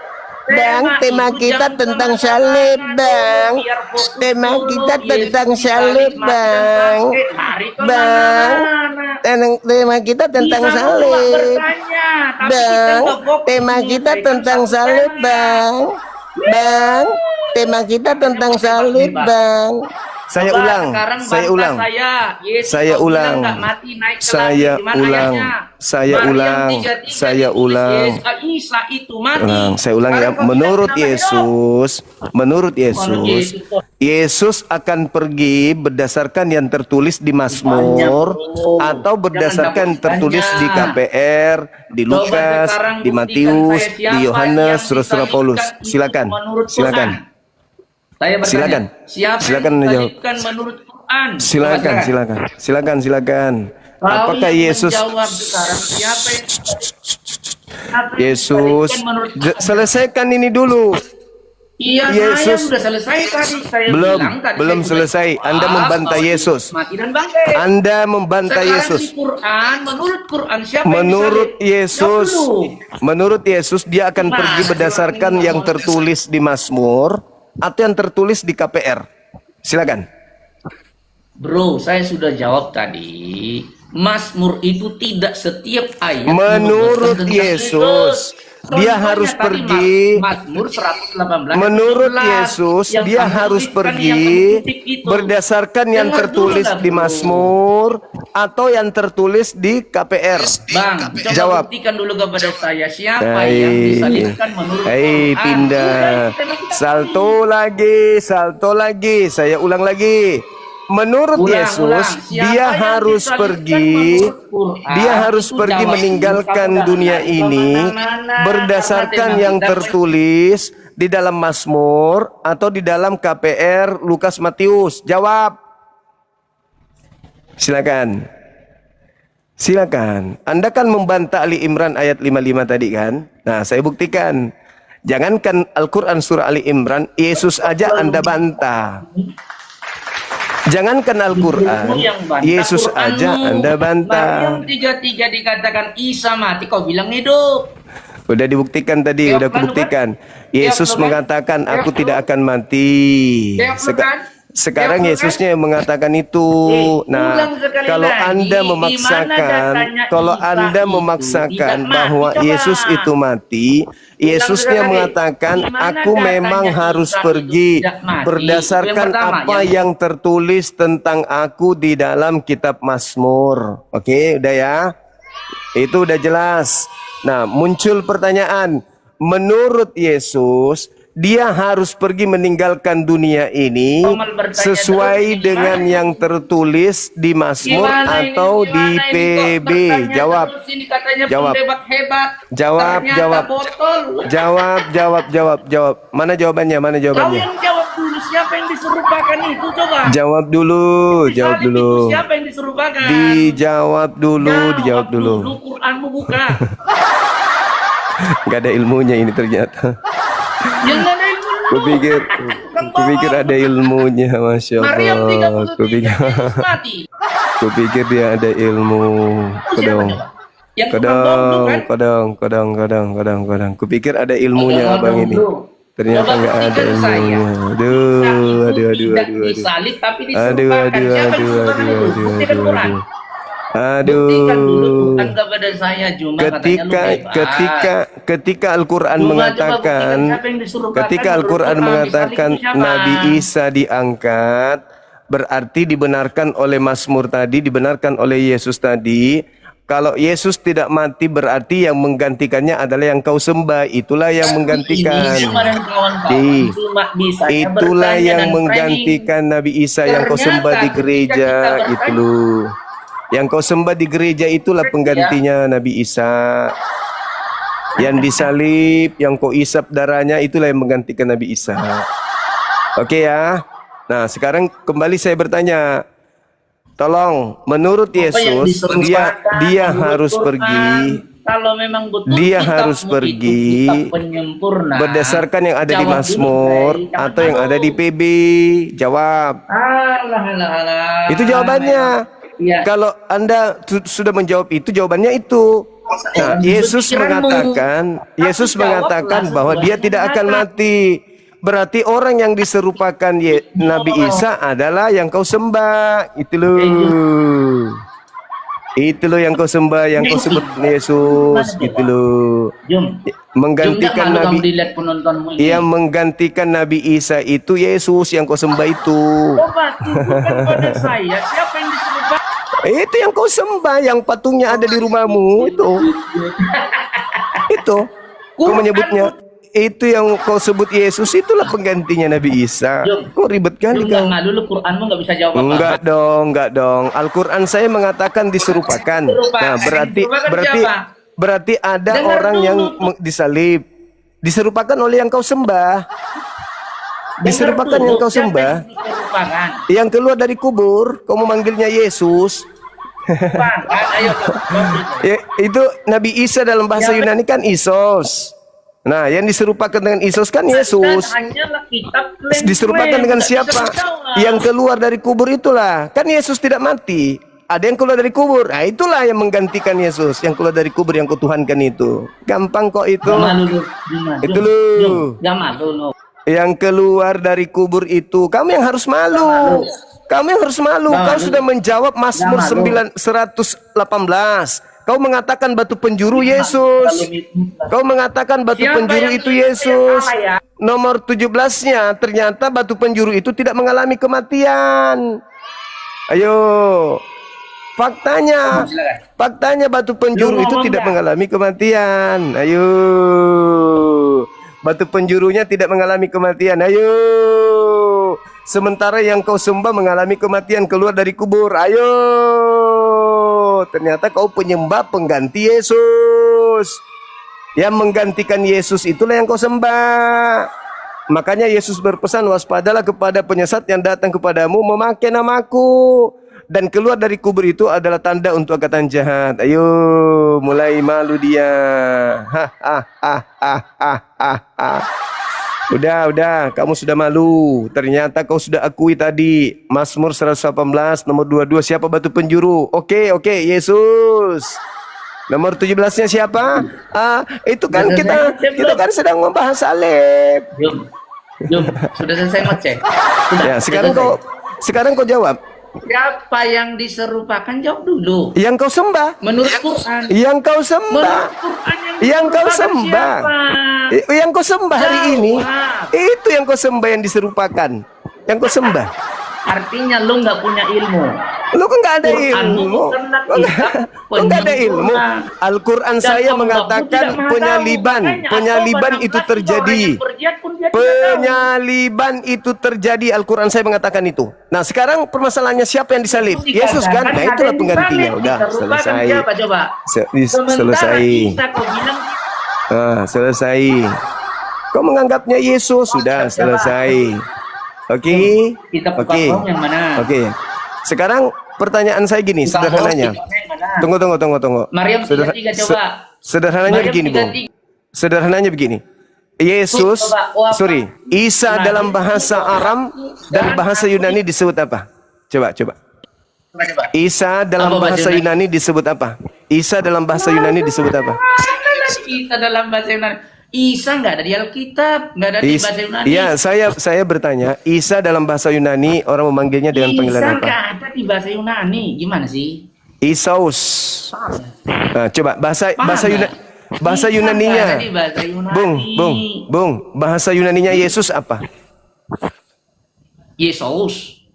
Bang, tema itu kita jangan tentang kemana-mana, salib, dong. Bang. Biar fokus Tema dulu. kita Yesus tentang disalib, salib, mati dan Bang. bangkit. Lari Bang, kemana-mana. tema kita tentang Bisa cuma salib. bertanya, tapi kita Bang, nggak fokus tema kita menyelesaikan tentang satu salib, tema. Bang. Bang, tema kita tentang salib, Bang. Saya Coba ulang, sekarang saya bantah ulang. Yesus Saya kau bilang ulang. nggak mati naik ke Saya langit. Di mana ulang. ayatnya? Saya Maryam ulang. 3:3 Saya ditulis, ulang. Isa itu mati. Saya ulang ya. Sekarang kau bilang Menurut kenapa hidup? Yesus, Menurut Yesus, Yesus akan pergi berdasarkan yang tertulis di Mazmur bro. atau berdasarkan Jangan tertulis di banyak. KPR, di Coba Lukas, sekarang di buktikan Matius, saya siapa di Yohanes, yang Saudara Paulus. disalibkan itu Silakan. menurut Silakan. Quran. Saya bertanya, Silakan. siapa Silakan yang menjawab. disalibkan menurut Quran? Coba Silakan, silakan. Kau Apakah yang Yesus menjawab sekarang siapa yang Yesus disalibkan menurut Quran? selesaikan ini dulu. Iya, saya Yesus sudah selesai tadi. Saya belum bilang tadi belum saya sudah selesai. jawab Anda membantah bahwa Yesus. mati dan bangkit. Anda membantah Sekarang Yesus. di Quran, menurut Quran siapa Menurut yang disalib? Yesus, Jawab dulu. menurut Yesus dia akan Nah, pergi berdasarkan orang yang ngomong tertulis di Mazmur atau yang tertulis di KPR. Silakan. Bro, saya sudah jawab tadi. Mazmur itu tidak setiap ayat Menurut menyebutkan tentang Yesus, dia Contohnya harus tadi pergi. Mazmur 118. Menurut 17, Yesus, yang dia kamu harus tuliskan, yang pergi kamu kutip itu. berdasarkan yang Dengar tertulis dulu dah, di bro. Mazmur atau yang tertulis di KPR. Bang, coba Jawab. buktikan dulu kepada saya siapa Hai, yang disalibkan menurut hai, Quran. pindah. Udah, kita Salto lagi. Saya ulang lagi. Menurut Ulang. Yesus, Siapa dia yang harus disalibkan pergi. menurut Quran? Dia harus Itu pergi jawab. meninggalkan Kamu dunia nggak ini kemana-mana, berdasarkan karena yang tema kita tertulis di dalam Mazmur atau di dalam KPR, Lukas, Matius. Jawab. Silakan. Silakan. Anda kan membantah Ali Imran ayat 55 tadi kan? Nah, saya buktikan. Jangankan Al-Quran surah Ali Imran, Yesus aja Anda bantah. Jangankan Al-Quran, Yesus aja Anda bantah. Maryam 3:3 dikatakan Isa mati, kau bilang hidup. Udah dibuktikan tadi, Jawab udah kan, bukan? kubuktikan. Yesus Jawab, bukan? mengatakan, aku Jawab, tidak akan mati. Jawab, bukan? Sekarang Jawab, bukan? Yesusnya yang mengatakan itu. Nah, Ulang sekali kalau lagi, Anda di mana memaksakan, datanya kalau Isa Anda itu memaksakan tidak mati? bahwa Coba. Yesus itu mati, Yesusnya sekali lagi, mengatakan, di mana aku memang datanya harus Isa itu pergi tidak mati? berdasarkan Itu yang pertama, apa yang tertulis tentang aku di dalam kitab Mazmur. Oke, udah ya? Itu udah jelas. Nah, muncul pertanyaan. Menurut Yesus, dia harus pergi meninggalkan dunia ini Komal bertanya sesuai terus, dengan gimana? yang tertulis di Mazmur atau di PB. Jawab. Jawab. Jawab, jawab. Jawab. Mana jawabannya? Mana Kau jawabannya? yang jawab dulu, siapa yang diserupakan itu, coba. Jawab dulu, jawab Disalib dulu. itu siapa yang diserupakan? Dijawab dulu, dijawab dulu. Quranmu buka. Gak ada ilmunya ini ternyata. Yang ada ilmu lu. Kupikir ada ilmunya, masya Maryam Allah. 33 Kupikir, mati. kupikir dia ada ilmu. Kodong, Yang tukang bom kan? kodong. Kupikir ada ilmunya abang ini. Ternyata Coba nggak ada buktikan ilmunya. saya. Aduh. Tidak disalib tapi Aduh. diserupakan. Siapa yang diserupakan itu? Buktikan Quran. Buktikan dulu Quran kepada saya, Juma Ketika Al-Quran Juma, mengatakan, coba siapa yang disuruhkan ketika menurut Al-Quran Quran, mengatakan disalib itu siapa? Nabi Isa diangkat, berarti dibenarkan oleh Mazmur tadi, dibenarkan oleh Yesus tadi. Kalau Yesus tidak mati, berarti yang menggantikannya adalah yang kau sembah. Itulah yang menggantikan. Ini Juma dan kawan-kawan cuma bisa Itulah bertanya yang dan menggantikan Nabi Isa yang kau sembah di Ternyata gereja. ketika kita Itu loh. Yang kau sembah di gereja itulah penggantinya Nabi Isa. Yang disalib, yang kau isap darahnya itulah yang menggantikan Nabi Isa. Oke ya. Nah, sekarang kembali saya bertanya. Tolong, menurut Yesus dia harus pergi. Kalau memang betul Dia kitabmu harus itu pergi kitab penyempurna, berdasarkan yang ada di jawab dulu, Mazmur Bray. Jangan atau yang tahu. ada di PB. Jawab. Alah. Itu jawabannya. Iya. Kalau Anda sudah menjawab itu, jawabannya itu. Nah, Yesus mengatakan bahwa dia tidak akan mati. Berarti orang yang diserupakan Nabi Isa adalah yang kau sembah. Itu loh. Itu loh yang kau sembah, yang kau sebut Yesus. Itu loh. Menggantikan Nabi. Yang menggantikan Nabi Isa itu Yesus yang kau sembah itu. Pada saya, siapa yang diserupakan? Itu yang kau sembah, yang patungnya ada di rumahmu itu. Itu. Kau menyebutnya. Itu yang kau sebut Yesus, itulah penggantinya Nabi Isa. Kok ribet kali kau? Jangan dulu, Quranmu nggak bisa jawab apa-apa. Enggak dong. Al-Quran saya mengatakan diserupakan. Nah, berarti ada orang yang disalib. Diserupakan oleh yang kau sembah. Diserupakan yang kau sembah. Yang keluar dari kubur, kau memanggilnya Yesus. Itu Nabi Isa dalam bahasa Yunani kan Isos. Nah, yang diserupakan dengan Isos kan Yesus. Diserupakan dengan siapa? Yang keluar dari kubur itulah. Kan Yesus tidak mati. Ada yang keluar dari kubur. Nah, itulah yang menggantikan Yesus. Yang keluar dari kubur yang kutuhankan itu. Gampang kok itu. Itu loh. Yang keluar dari kubur itu. Kamu yang harus malu. Kamu yang harus malu. Kau sudah menjawab Mazmur 118. Kau mengatakan batu penjuru Yesus. Kau mengatakan batu penjuru itu Yesus. Nomor 17-nya ternyata batu penjuru itu tidak mengalami kematian. Ayo. Faktanya batu penjuru itu tidak mengalami kematian. Ayo. Batu penjurunya tidak mengalami kematian. Ayo. Sementara yang kau sembah mengalami kematian, keluar dari kubur. Ayo. Ternyata kau penyembah pengganti Yesus. Yang menggantikan Yesus itulah yang kau sembah. Makanya Yesus berpesan, waspadalah kepada penyesat yang datang kepadamu memakai namaku. Dan keluar dari kubur itu adalah tanda untuk angkatan jahat. Ayo, mulai malu dia. Udah, kamu sudah malu. Ternyata kau sudah akui tadi. Mazmur 118 nomor 22, siapa batu penjuru? Oke, Yesus. Nomor 17-nya siapa? Itu kan kita kan sedang membahas salib. Sudah selesai ngecek. Ya, sekarang kau jawab. Siapa yang diserupakan? Jawab dulu. Yang kau sembah. Menurut Quran. Yang kau sembah. Yang kau sembah. Yang kau sembah hari ini. Itu yang kau sembah yang diserupakan. Yang kau sembah. Artinya lu nggak punya ilmu. Lu kan nggak ada ilmu. Lu nggak ada ilmu. Al-Quran saya mengatakan penyaliban itu terjadi. Penyaliban itu terjadi. Al-Quran saya mengatakan itu. Nah, sekarang permasalahannya siapa yang disalib? Yesus kan? Nah, itulah penggantinya. Udah selesai. Selesai. Kau menganggapnya Yesus. Sudah selesai. Oke. Oke. Sekarang pertanyaan saya gini, sederhananya. Tunggu. Maryam 33 coba. Sederhananya begini. Yesus, Isa dalam bahasa Aram dan bahasa Yunani disebut apa? Coba. Isa dalam bahasa Yunani disebut apa? Isa dalam bahasa Yunani disebut apa? Isa dalam bahasa Yunani. Isa nggak ada di Alkitab, nggak ada di bahasa Yunani. Iya, saya bertanya, Isa dalam bahasa Yunani orang memanggilnya dengan panggilan apa? Isa nggak ada di bahasa Yunani, gimana sih? Isos. Nah, coba bahasa Yunaninya. Bung, bahasa Yunaninya Yesus apa? Yesus.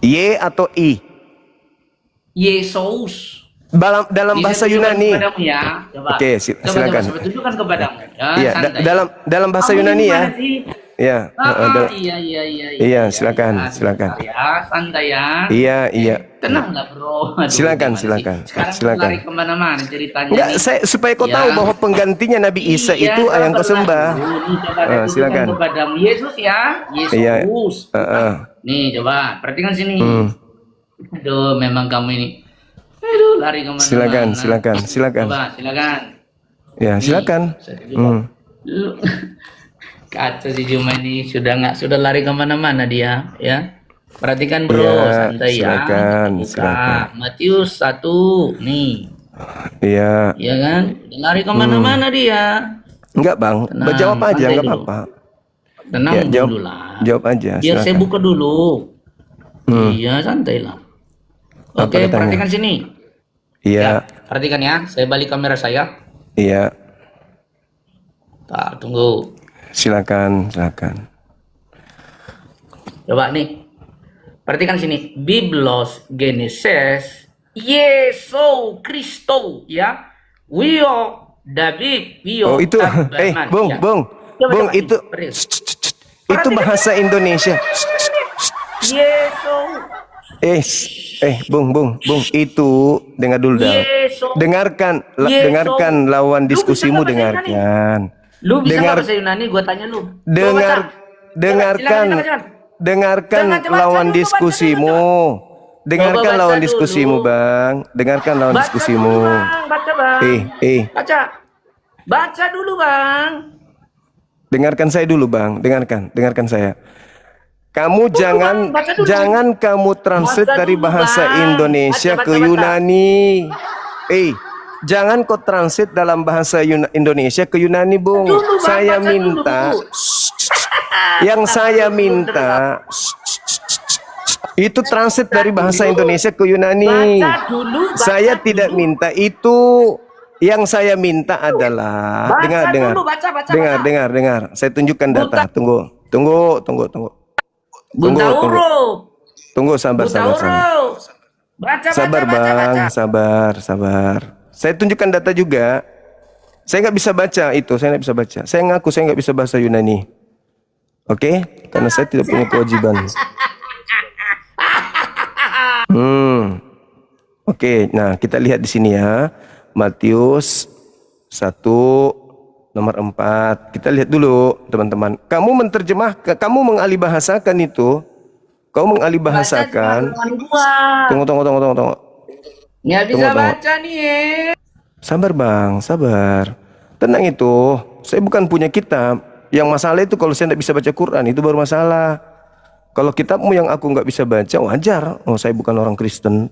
Y atau I? Yesus. Dalam bahasa Yunani. Ya. Coba. Oke, silakan. Coba tunjukkan kepadamu. Ya, iya, dalam bahasa Yunani ya. Iya. Iya, silakan, silakan. Ya, santai ya. Iya. Tenanglah bro. Aduh, Silakan, gimana sih? silakan. Sekarang Silakan. lari kemana-mana ceritanya Enggak, nih. saya supaya kau Ya. tahu bahwa penggantinya Nabi Isa Iya, itu yang kau sabarlah sembah. dulu. Nih, coba saya tunjukkan Silakan. kepadamu Yesus ya. Yesus. Iya. Nih coba perhatikan sini. Hmm. Aduh, memang kamu ini. Aduh, lari kemana-mana. Silakan. Coba, silakan. Ya, Nih, silakan. saya tunjukkan. Kacau si Juma ini sudah lari kemana-mana dia ya. Perhatikan bro, Ya, santai silakan, ya. silakan. Matius 1 nih. Iya. Iya kan? Udah lari kemana-mana dia. Enggak, Bang. Tenang, Jawab aja, santai enggak dulu. apa-apa. Tenang Ya, dulu lah. Jawab aja, Biar saya silakan. buka dulu. Iya, santai lah. Apa Oke, katanya? perhatikan sini. Iya, Perhatikan ya. Saya balik kamera saya. iya. Tak, tunggu. Silakan. Coba nih. Perhatikan sini. Biblos Genesis Yesus Kristo ya. Wio David Wio Oh, itu Abraham, Bung, ya. Bung. Coba, Bung, coba, itu nih, perhatikan. itu bahasa Indonesia. Yesus Bung, itu dengar dulu dah. Yesus. Dengarkan Yesus. dengarkan lawan Lu bisa diskusimu, nggak bahasa dengarkan. Lu bisa Dengar- nggak bahasa Yunani? Gua tanya lu. Dengarkan Jangan baca lawan dulu, diskusimu. Dengarkan Coba baca lawan dulu. diskusimu, Bang. Dengarkan lawan Baca diskusimu. dulu, Bang. Baca, Bang. Baca. Baca dulu, Bang. Dengarkan saya dulu, Bang. Dengarkan saya. Kamu baca dulu. jangan kamu translate Baca dari dulu, bahasa Bang. Indonesia Baca, ke baca. Yunani. Jangan kau translate dalam bahasa Indonesia ke Yunani, Bung. Dulu, Bang. Saya Baca minta dulu. yang saya minta itu translate dari bahasa Indonesia ke Yunani. Baca dulu. Baca Saya dulu. tidak minta itu. Yang saya minta adalah Baca dengar. dulu, baca. Dengar. Saya tunjukkan data. Tunggu. Buta huruf. Tunggu, sabar. Buta huruf. Baca. Sabar, Bang. Sabar. Saya tunjukkan data juga. Saya nggak bisa baca itu. Saya ngaku saya nggak bisa bahasa Yunani. Oke? Karena saya tidak punya kewajiban. Oke, nah kita lihat di sini ya. Matius 1 nomor 4. Kita lihat dulu, teman-teman. Kamu menerjemahkan, kamu mengalihbahasakan itu. Kamu mengalihbahasakan. Tunggu. Nggak bisa Tunggu. baca nih. Sabar, Bang, sabar. Tenang itu. Saya bukan punya kitab. Yang masalah itu kalau saya tidak bisa baca Quran, itu baru masalah. Kalau kitabmu yang aku nggak bisa baca, wajar. Oh, saya bukan orang Kristen.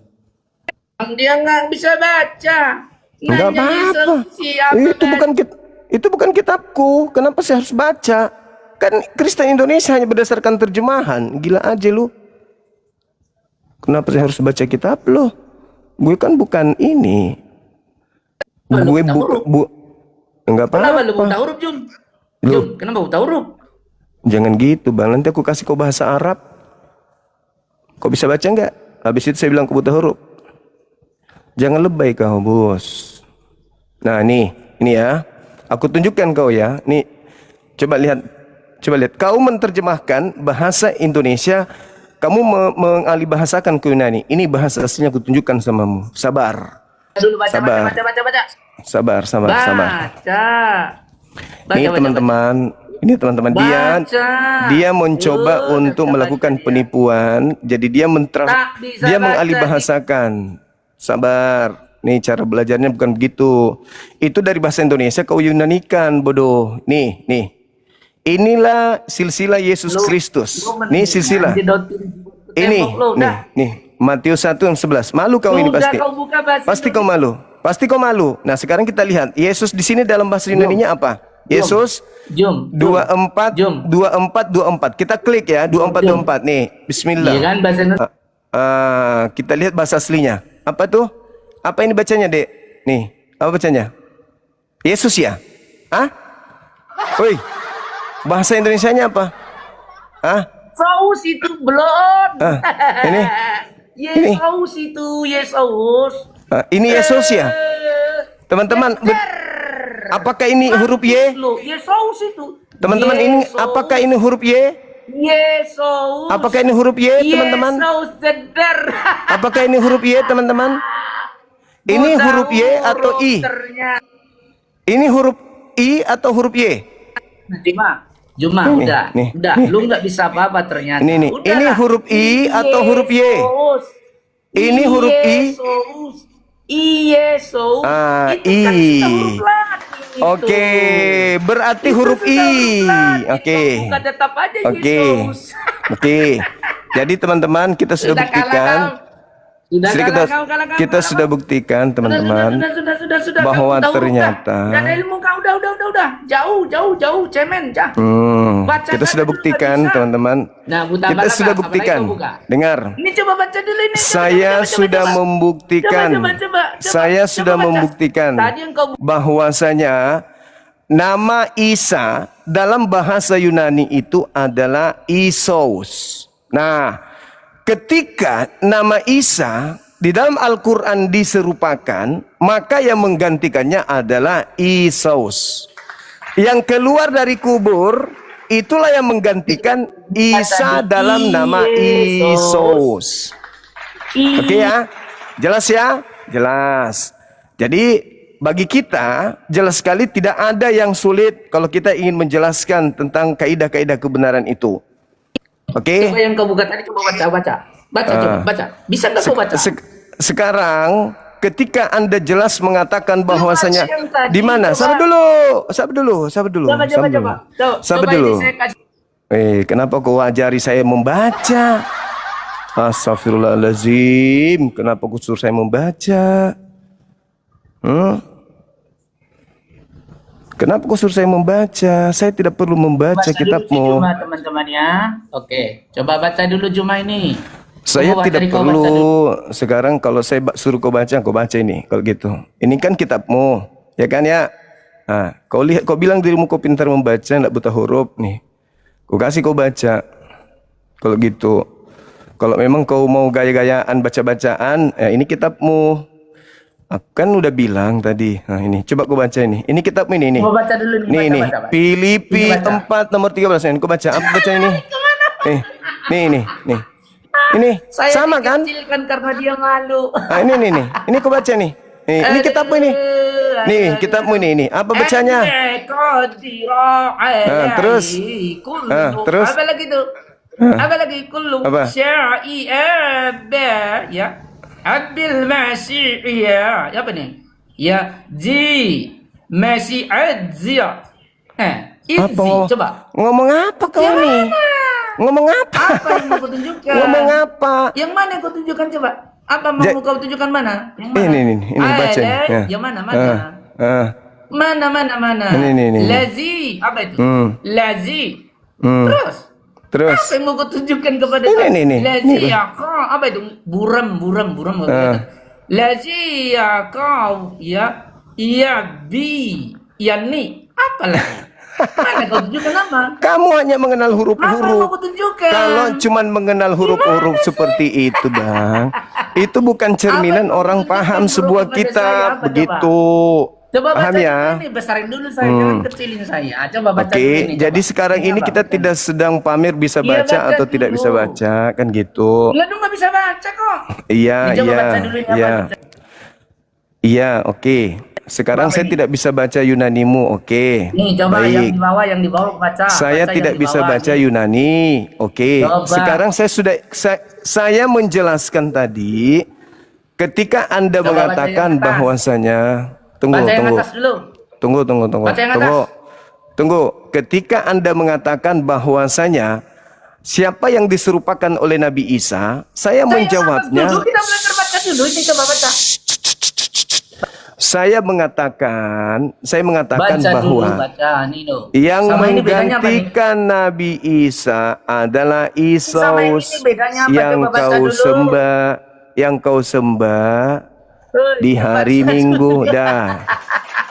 Dia nggak bisa baca. Enggak Nanya apa-apa. siapa Itu bukan kitabku. Kenapa saya harus baca? Kan Kristen Indonesia hanya berdasarkan terjemahan. Gila aja lu. Kenapa saya harus baca kitab lu? Gue kan bukan ini. Gue enggak Kenapa lu apa-apa. buta huruf, Jum? Lu. Jum, kenapa buta huruf? Jangan gitu, Bang. Nanti aku kasih kau bahasa Arab. Kau bisa baca enggak? Habis itu saya bilang kau buta huruf. Jangan lebay kau, Bos. Nah, ini ya. Aku tunjukkan kau ya. Nih. Coba lihat. Kau menerjemahkan bahasa Indonesia, kamu mengalihbahasakan ke Yunani. Ini bahasa aslinya aku tunjukkan samamu. Sabar. Dulu baca. Sabar. Ini Baca. teman-teman dia mencoba untuk melakukan penipuan. Jadi dia dia mengalihbahasakan. Sabar. Nih cara belajarnya bukan begitu. Itu dari bahasa Indonesia kau Yunanikan, bodoh. Nih. Inilah silsilah Yesus Kristus. Nih silsilah. Ini. Nih. Matius 1:11. Malu kau ini pasti. Pasti kau malu. Nah, sekarang kita lihat Yesus di sini dalam bahasa Yunaninya apa? Yesus 24. Kita klik ya 24. Nih, bismillah. Iya kan bahasa Kita lihat bahasa aslinya. Apa tuh? Apa ini bacanya, Dek? Nih, apa bacanya? Yesus ya? Hah? Woi. Bahasa Indonesianya apa? Hah? Saus itu belum. Ini? Yesus itu Yesus. Ini Yesus ya? Teman-teman, apakah ini huruf Y? Yesus itu. Teman-teman, ini apakah ini huruf Y? Yesus. Apakah ini huruf Y, teman-teman? Yesus ceder. Apakah ini huruf Y, teman-teman? Ini huruf Y atau I? Ternyata. Ini huruf I atau huruf Y? Juma, Nih, udah, nih, udah. nih. Lu nggak bisa apa-apa ternyata. Ini Udahlah. huruf I atau huruf Y? Yesus. Ini huruf I. Yesus. Yesus. Ah, Itu kan I. sudah huruf Latin itu. Oke, berarti Itu huruf sudah I. huruf Latin, Oke. kamu bukan tetap aja Oke. Yesus. Oke. Jadi teman-teman, kita sudah Sudah kalah buktikan. kau. Sudah Jadi kalah kau, kalah kau, kita kalah sudah kau. buktikan, teman-teman, Sudah. bahwa Kau tahu ternyata Gak ada ilmu kau, udah. Jauh, cemen, cah. Baca kita saja sudah dulu, buktikan, nggak bisa. teman-teman. Nah, buta Kita balak, sudah apalagi buktikan. kau buka. Dengar. Ini coba baca dulu ini. Saya sudah membuktikan. Saya sudah baca. membuktikan Tadi yang kau bahwasanya nama Isa dalam bahasa Yunani itu adalah Isos. Nah, ketika nama Isa di dalam Al-Quran diserupakan, maka yang menggantikannya adalah Isos. Yang keluar dari kubur, itulah yang menggantikan Isa dalam nama Isos. Oke ya? Jelas ya? Jelas. Jadi bagi kita jelas sekali tidak ada yang sulit kalau kita ingin menjelaskan tentang kaidah-kaidah kebenaran itu. Oke? Coba yang kau buka tadi, coba baca. Coba baca. Bisa nggak kau baca? Sekarang ketika Anda jelas mengatakan bahwasanya yang tadi, di mana? Sabar dulu. Coba. Sabar Coba dulu. ini saya kasih. Kenapa kau ajari saya membaca? Astagfirullahaladzim. Kenapa kau suruh saya membaca? Kenapa kau suruh saya membaca? Saya tidak perlu membaca Baca dulu si kitabmu. Juma, teman-teman ya. Oke, coba baca dulu Juma ini. Saya Coba tidak tadi kau baca dulu. perlu. Sekarang kalau saya suruh kau baca ini. Kalau gitu. Ini kan kitabmu. Ya kan ya? Nah, kau lihat, kau bilang dirimu kau pintar membaca, tidak buta huruf nih. Kau kasih kau baca. Kalau gitu. Kalau memang kau mau gaya-gayaan baca-bacaan, ini kitabmu. Aku kan udah bilang tadi. Nah ini, coba kau baca ini. Ini kitabmu ini. Coba baca dulu nih. Nih, Baca. Filipi Ini baca. 4 nomor 13. Ini kau baca. Apa baca ini? Nih. Ini Saya sama kan? dikecilkan karena dia malu. Nah, ini. Ini kau baca nih. Ini kitabmu ini. Nih, kitabmu ini. Apa bacanya? Terus. Terus. Apa lagi tuh? Apa lagi? Kullu Apa? syai abba ya. Abdul Masih ya. Apa nih? Ya, Masih adzia. Apa Coba. ngomong apa kau ini? Ngomong apa? Apa yang mau kau tunjukkan? Ngomong apa? Yang mana yang kau tunjukkan coba? Apa mau kau tunjukkan mana? Yang mana? Ini baca nih. Ya. Yang mana? Mana? Ini. Lazi. Apa itu? Lazi. Terus. Apa yang mau kau tunjukkan kepada Ini. Lazi ya kau. Apa itu? Buram. Lazi ya kau. Ya. Iya bi. Ya ni. Apa lagi? Mana kau tunjukkan nama? Kamu hanya mengenal Apa yang mau huruf-huruf. kau tunjukkan? Kalau cuman mengenal huruf-huruf seperti itu, Bang, itu bukan cerminan orang paham sebuah kitab. Begitu. Coba baca Paham ya? dulu nih, besarin dulu saya, jangan kecilin saya. Coba baca dulu Oke, nih. jadi coba. sekarang ini Coba, kita baca. tidak sedang pamer bisa Iya, baca baca atau tidak dulu. bisa baca, kan gitu. Lah, lu nggak bisa baca kok. Iya, Nih, coba baca dulu ini apa, iya. baca. Iya, oke. Sekarang Apa saya ini? tidak bisa baca Yunanimu, oke. Nih, coba Baik. yang di bawah baca. Saya Baca tidak yang di bisa bawah baca nih. Yunani. Oke. Coba. Sekarang saya menjelaskan tadi ketika Anda Coba baca mengatakan yang atas. bahwasanya tunggu. Baca yang atas dulu. Tunggu. Baca yang atas. Tunggu. Ketika Anda mengatakan bahwasanya siapa yang diserupakan oleh Nabi Isa, saya menjawabnya. Dulu kita belajar baca dulu, ini coba baca. Saya mengatakan Baca bahwa dulu, baca nih loh. yang Sama ini bedanya apa nih? menggantikan Nabi Isa adalah Sama ini Isus bedanya apa? yang Coba baca kau dulu. sembah, yang kau sembah di hari Baca Minggu. dulu.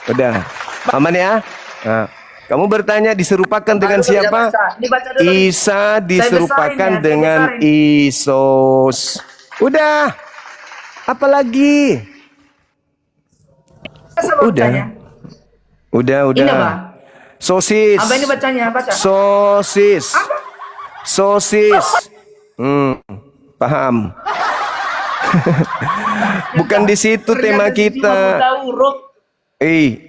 Udah, aman ya? Nah, kamu bertanya diserupakan dengan Baru kerja siapa? baca. Ini baca dulu. Isa diserupakan besarin ya, saya dengan besarin. Isus. Udah, apalagi? Sama bacanya. Udah. Ini apa? Sosis. Apa ini bacanya? Baca. Sosis. Apa? Sosis. Paham. Bukan di situ tema kita.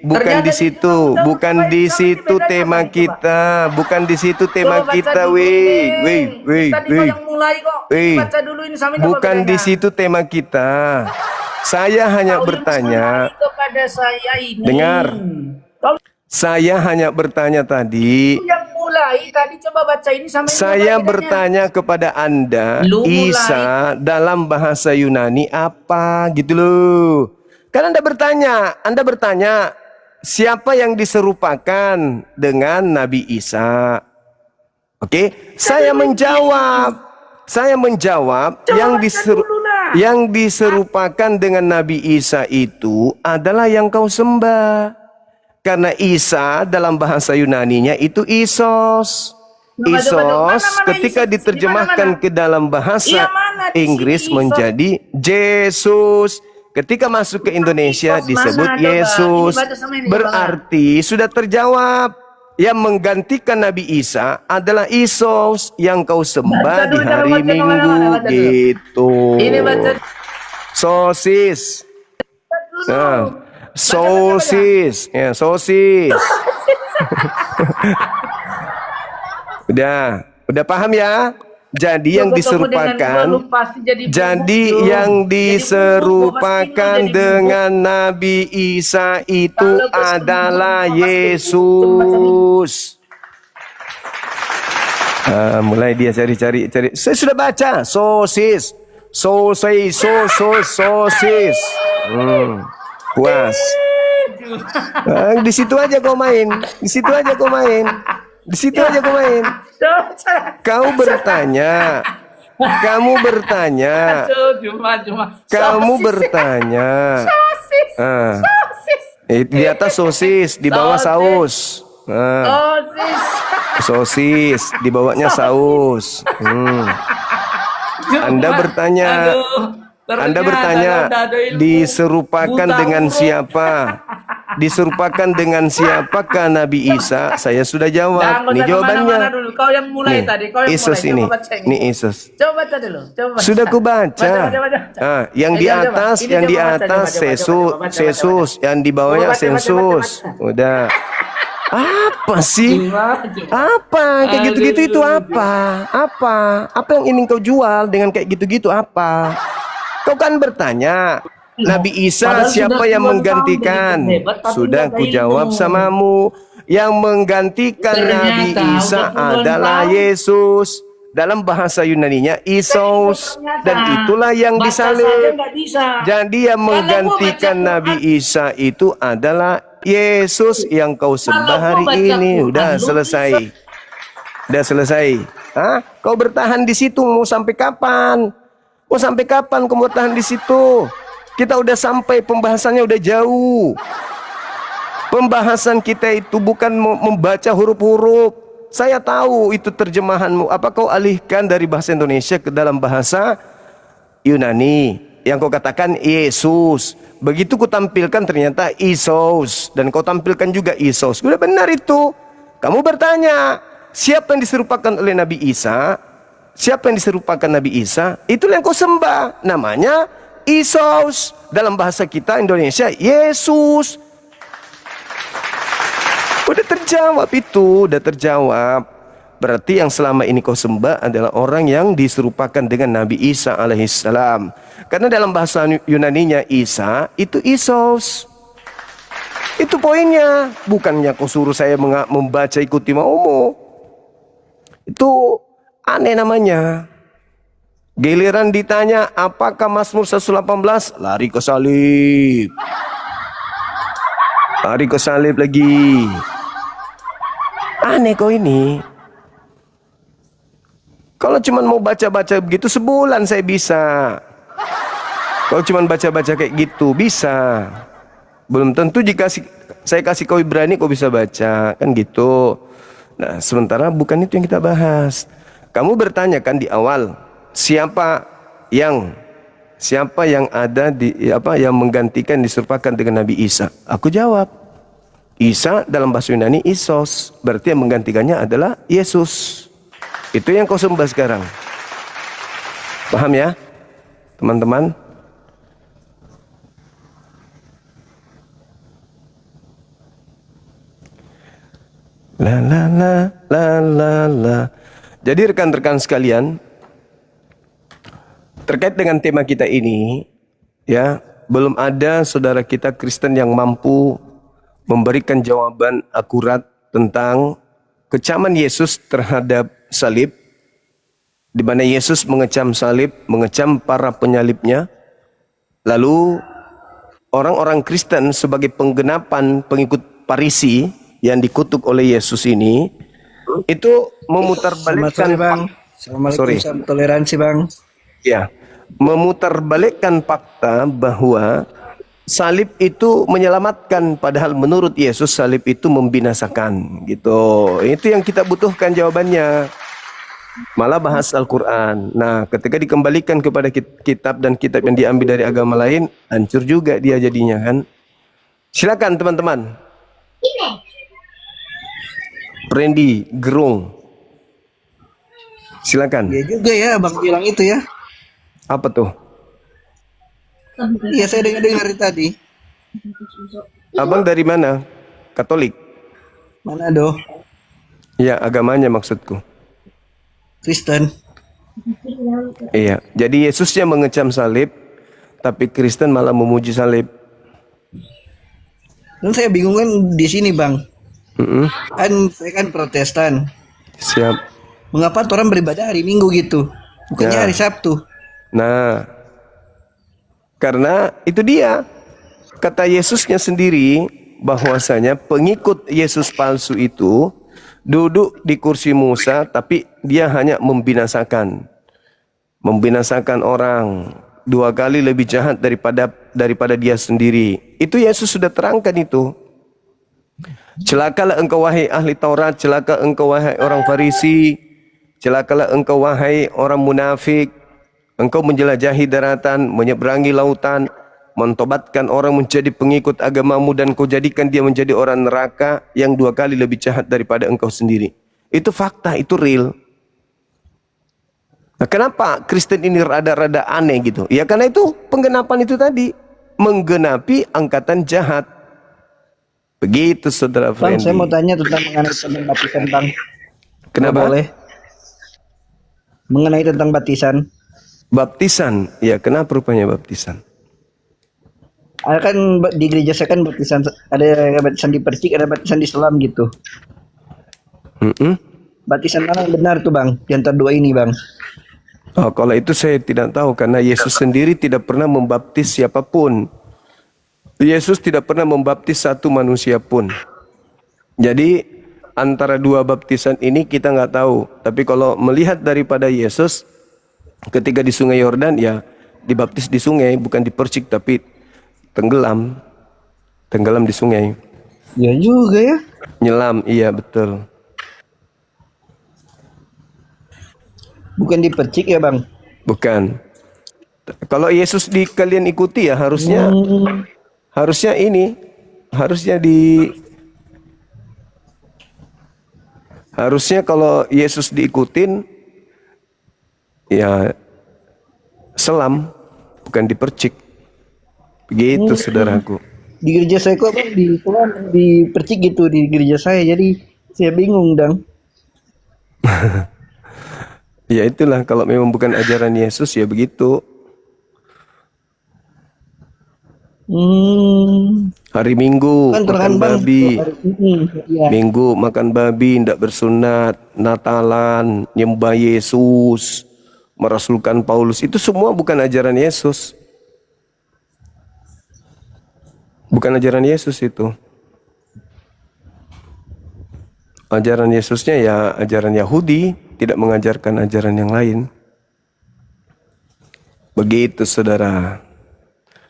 Bukan di situ, bukan di situ tema kita, bukan di situ tema kita, weh. Bukan di situ tema kita. Saya hanya bertanya. Kepada saya ini. Dengar. Saya hanya bertanya tadi. Yang mulai tadi coba baca ini sama Saya bertanya kepada Anda, Isa dalam bahasa Yunani apa gitu loh. Kan Anda bertanya, siapa yang diserupakan dengan Nabi Isa? Oke, saya menjawab yang diserupakan dengan Nabi Isa itu adalah yang kau sembah. Karena Isa dalam bahasa Yunaninya itu Isos. Isos ketika diterjemahkan ke dalam bahasa Inggris menjadi Yesus. Ketika masuk ke Indonesia disebut Yesus. Berarti sudah terjawab. Yang menggantikan Nabi Isa adalah Isos yang kau sembah di hari Minggu gitu. Sosis. Sosis. Ya, sosis. Udah paham ya? Jadi yang diserupakan dengan Nabi Isa itu adalah Yesus. Mulai dia cari. Saya sudah baca sosis. Puas. Di situ aja kau main. Kamu bertanya. Di atas sosis, di bawah saus. Sosis, di bawahnya saus. Anda bertanya, diserupakan dengan siapa? Diserupakan dengan siapakah Nabi Isa? Saya sudah jawab. Ini jawabannya. Kau yang mulai tadi. Isus ini. Ini Isus. Coba baca dulu. Sudah ku baca. Yang di atas, Yesus, yang di bawahnya sensus. Udah. Apa sih? Apa? Kayak gitu-gitu itu apa? Apa yang ingin kau jual dengan kayak gitu-gitu apa? Kau kan bertanya, Nabi Isa siapa yang menggantikan? Sudah ku jawab samamu. Yang menggantikan Nabi Isa adalah Yesus. Dalam bahasa Yunaninya Isos. Dan itulah yang disalib. Jadi yang menggantikan Nabi Isa itu adalah Yesus yang kau sembah hari ini. Udah selesai. Kau bertahan di situ mau sampai kapan? Mau sampai kapan kamu bertahan di situ? Kita udah sampai, pembahasannya udah jauh. Pembahasan kita itu bukan membaca huruf-huruf. Saya tahu itu terjemahanmu. Apa kau alihkan dari bahasa Indonesia ke dalam bahasa Yunani? Yang kau katakan Yesus. Begitu ku tampilkan ternyata Isos. Dan kau tampilkan juga Isos. Sudah benar itu. Kamu bertanya, siapa yang diserupakan oleh Nabi Isa? Siapa yang diserupakan Nabi Isa? Itulah yang kau sembah. Namanya Isos. Dalam bahasa kita Indonesia Yesus. Udah terjawab itu. Udah terjawab. Berarti yang selama ini kau sembah adalah orang yang diserupakan dengan Nabi Isa alaihissalam. Karena dalam bahasa Yunaninya Isa itu Isos. Itu poinnya. Bukannya kau suruh saya membaca ikuti maumu. Itu aneh namanya. Giliran ditanya apakah Mazmur 118, lari ke salib. Lari ke salib lagi. Aneh kau ini. Kalau cuma mau baca-baca begitu sebulan saya bisa. Kalau cuma baca-baca kayak gitu bisa. Belum tentu jika saya kasih kau Ibrani kau bisa baca, kan gitu. Nah, sementara bukan itu yang kita bahas. Kamu bertanya kan di awal, siapa yang ada di yang menggantikan diserupakan dengan Nabi Isa? Aku jawab, Isa dalam bahasa Yunani Isos, berarti yang menggantikannya adalah Yesus. Itu yang kau sembah sekarang. Paham ya, teman-teman? La la la la la la. Jadi rekan-rekan sekalian, terkait dengan tema kita ini, ya, belum ada saudara kita Kristen yang mampu memberikan jawaban akurat tentang kecaman Yesus terhadap salib, di mana Yesus mengecam salib, mengecam para penyalibnya. Lalu orang-orang Kristen sebagai penggenapan pengikut Farisi yang dikutuk oleh Yesus ini, itu memutarbalikkan Bang. Assalamualaikum, salam toleransi Bang. ya, memutarbalikkan fakta bahwa salib itu menyelamatkan, padahal menurut Yesus salib itu membinasakan, gitu. Itu yang kita butuhkan jawabannya. Malah bahas Al-Quran. Nah, ketika dikembalikan kepada kitab dan kitab yang diambil dari agama lain, hancur juga dia jadinya kan. Silakan teman-teman. Randy Gerung. Silakan. Iya juga ya Bang bilang itu ya. Apa tuh? Iya saya dengar tadi. Abang dari mana? Katolik? Manado, Ya, agamanya maksudku. Kristen. Iya, jadi Yesusnya mengecam salib, tapi Kristen malah memuji salib. Dan saya bingung kan di sini Bang. Mm-mm. Kan saya kan Protestan. Siap. Mengapa orang beribadah hari Minggu gitu? Bukannya Ya. hari Sabtu. Nah, karena itu dia, kata Yesusnya sendiri, bahwasanya pengikut Yesus palsu itu duduk di kursi Musa, tapi dia hanya membinasakan orang, 2 kali lebih jahat daripada dia sendiri. Itu Yesus sudah terangkan itu. Celakalah engkau wahai ahli Taurat, celaka engkau wahai orang Farisi, celakalah engkau wahai orang munafik. Engkau menjelajahi daratan, menyeberangi lautan, mentobatkan orang menjadi pengikut agamamu, dan kau jadikan dia menjadi orang neraka yang 2 kali lebih jahat daripada engkau sendiri. Itu fakta, itu real. Nah, kenapa Kristen ini rada-rada aneh gitu? Ya karena itu penggenapan itu tadi, menggenapi angkatan jahat. Begitu saudara Bang, Frendy. saya mau tanya tentang mengenai tentang baptisan Bang. Kenapa? Boleh? Mengenai tentang baptisan. Baptisan, ya kenapa rupanya baptisan? Ada kan di gereja saya kan baptisan, ada baptisan di percik, ada baptisan di selam gitu. Mm-mm. Baptisan mana yang benar tuh Bang? Di antara dua ini Bang. Oh, kalau itu saya tidak tahu, karena Yesus sendiri tidak pernah membaptis siapapun. Yesus tidak pernah membaptis satu manusia pun. Jadi antara dua baptisan ini kita nggak tahu. Tapi kalau melihat daripada Yesus ketika di Sungai Yordan, ya dibaptis di sungai, bukan dipercik tapi tenggelam di sungai. Ya juga ya. Nyelam, iya betul. Bukan dipercik ya Bang. Bukan. Kalau Yesus kalian ikuti ya harusnya harusnya kalau Yesus diikutin ya selam, bukan dipercik. Begitu saudaraku. Di gereja saya kok Bang di selam dipercik gitu di gereja saya, jadi saya bingung Dang. Ya itulah, kalau memang bukan ajaran Yesus ya begitu. Hari Minggu Kan makan terang Bang. babi. Iya. Minggu makan babi, tidak bersunat, Natalan, nyembah Yesus, merasulkan Paulus, itu semua bukan ajaran Yesus. Bukan ajaran Yesus itu. Ajaran Yesusnya ya ajaran Yahudi, tidak mengajarkan ajaran yang lain. Begitu saudara.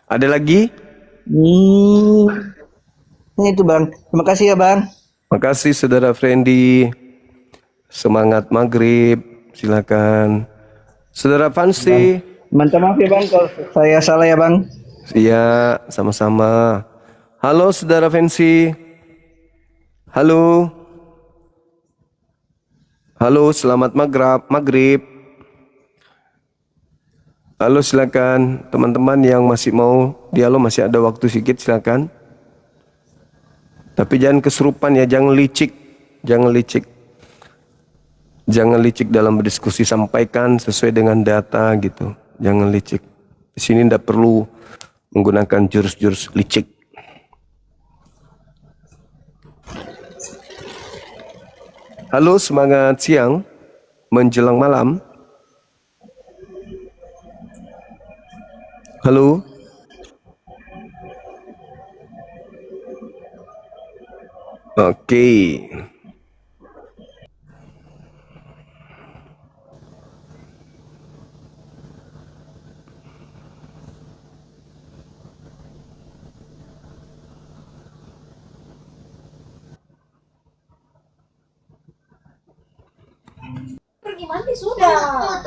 Ada lagi? Ini itu Bang. Terima kasih ya Bang. Makasih saudara Frendy. Semangat maghrib. Silakan. Saudara Fansi. Minta maaf ya Bang kalau saya salah ya Bang. Iya, sama-sama. Halo saudara Fansi. Halo. Halo, selamat maghrib. Halo, silakan teman-teman yang masih mau dialog, masih ada waktu sedikit, silakan. Tapi jangan kesurupan ya, jangan licik. Jangan licik dalam berdiskusi, sampaikan sesuai dengan data gitu. Jangan licik. Di sini tidak perlu menggunakan jurus-jurus licik. Halo, semangat siang menjelang malam. Halo. Oke.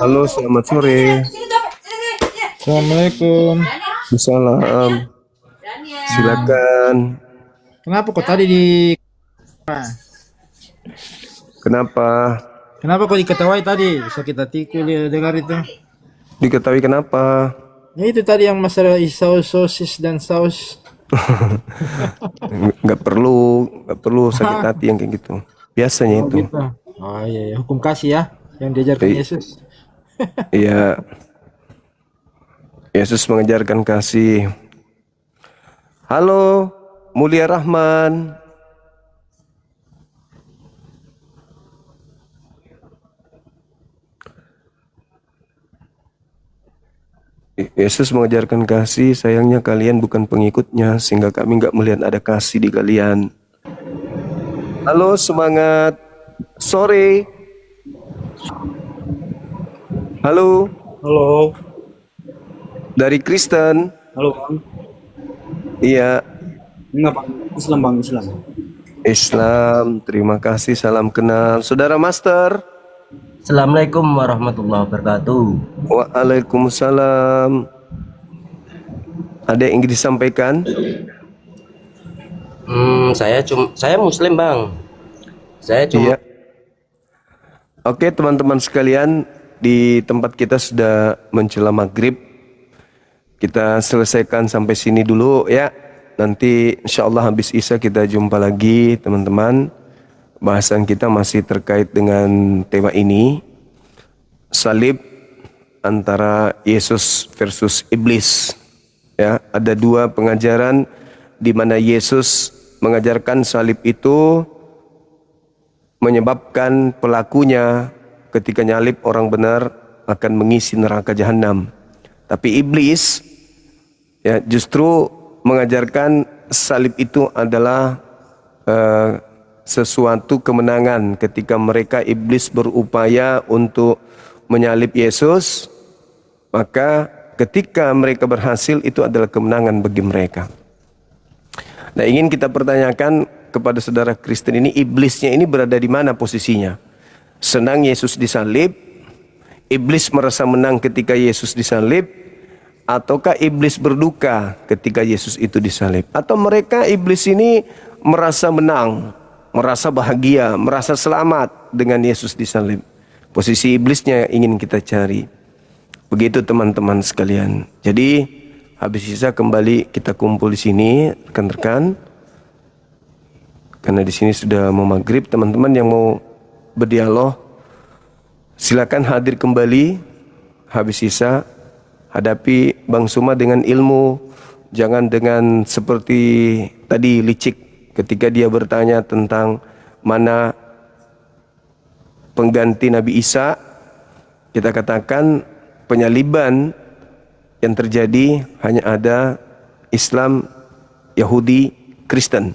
Halo, selamat sore. Assalamualaikum. Salam. Silakan. Kenapa kok tadi di Kenapa? Kenapa kok diketawai tadi? Sakit hatiku dengar itu. Diketahui kenapa? Ya itu tadi yang masalah saus sosis dan saus. Nggak perlu sakit hati yang kayak gitu. Biasanya itu. Gitu. Oh iya, iya. Hukum kasih ya yang diajarkan Iya. Yesus. Iya. Yesus mengajarkan kasih. Halo, Mulia Rahman. Yesus mengajarkan kasih, sayangnya kalian bukan pengikutnya, sehingga kami nggak melihat ada kasih di kalian. Halo, semangat sore. Halo, Halo, dari Kristen. halo Bang. Iya, Enggak Bang, Islam Bang, Islam. Islam. Terima kasih, salam kenal. Saudara Master. Assalamualaikum warahmatullahi wabarakatuh. Waalaikumsalam. Ada yang ingin disampaikan? Saya Muslim bang. Saya cuma Iya. Oke teman-teman sekalian, di tempat kita sudah menjelang maghrib. Kita selesaikan sampai sini dulu ya. Nanti insya Allah habis Isya kita jumpa lagi teman-teman. Bahasan kita masih terkait dengan tema ini. Salib antara Yesus versus iblis. Ya, ada dua pengajaran di mana Yesus mengajarkan salib itu menyebabkan pelakunya ketika nyalib orang benar akan mengisi neraka jahanam. Tapi iblis ya justru mengajarkan salib itu adalah sesuatu kemenangan ketika mereka iblis berupaya untuk menyalib Yesus, maka ketika mereka berhasil itu adalah kemenangan bagi mereka. Nah, ingin kita pertanyakan kepada saudara Kristen ini, iblisnya ini berada di mana posisinya? Senang Yesus disalib, iblis merasa menang ketika Yesus disalib, ataukah iblis berduka ketika Yesus itu disalib? Atau mereka iblis ini merasa menang, merasa bahagia, merasa selamat dengan Yesus disalib? Posisi iblisnya ingin kita cari. Begitu teman-teman sekalian. Jadi habis sisa kembali kita kumpul di sini rekan-rekan. Karena di sini sudah mau maghrib, teman-teman yang mau berdialog silakan hadir kembali habis sisa. Hadapi Bang Suma dengan ilmu, jangan dengan seperti tadi licik ketika dia bertanya tentang mana pengganti Nabi Isa. Kita katakan penyaliban yang terjadi hanya ada Islam, Yahudi, Kristen.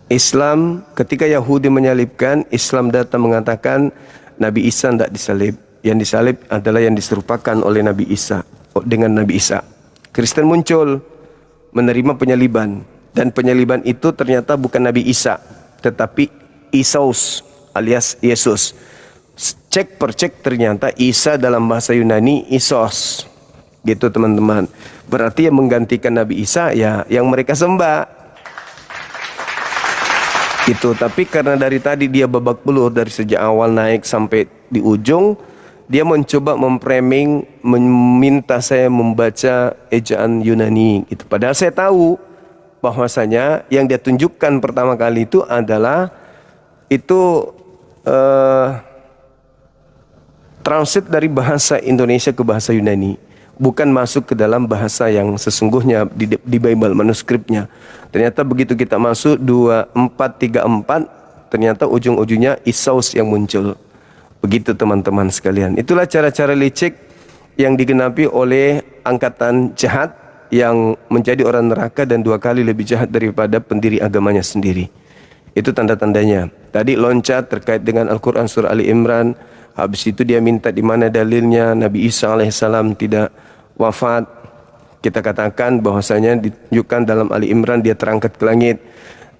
Islam ketika Yahudi menyalibkan, Islam datang mengatakan Nabi Isa tidak disalib. Yang disalib adalah yang diserupakan oleh Nabi Isa dengan Nabi Isa. Kristen muncul menerima penyaliban, dan penyaliban itu ternyata bukan Nabi Isa tetapi Isos alias Yesus. Cek per cek ternyata Isa dalam bahasa Yunani Isos. Gitu teman-teman. Berarti yang menggantikan Nabi Isa ya yang mereka sembah. Itu, tapi karena dari tadi dia babak belur dari sejak awal naik sampai di ujung, dia mencoba memframing, meminta saya membaca ejaan Yunani gitu. Padahal saya tahu bahwasanya yang dia tunjukkan pertama kali itu adalah itu transit dari bahasa Indonesia ke bahasa Yunani, bukan masuk ke dalam bahasa yang sesungguhnya di Bible manuskripnya. Ternyata begitu kita masuk 2434, ternyata ujung-ujungnya Isaus yang muncul. Begitu teman-teman sekalian. Itulah cara-cara licik yang digenapi oleh angkatan jahat yang menjadi orang neraka dan 2 kali lebih jahat daripada pendiri agamanya sendiri. Itu tanda-tandanya. Tadi loncat terkait dengan Al-Quran surah Ali Imran. Habis itu dia minta di mana dalilnya Nabi Isa alaihissalam tidak wafat. Kita katakan bahwasanya ditunjukkan dalam Ali Imran dia terangkat ke langit.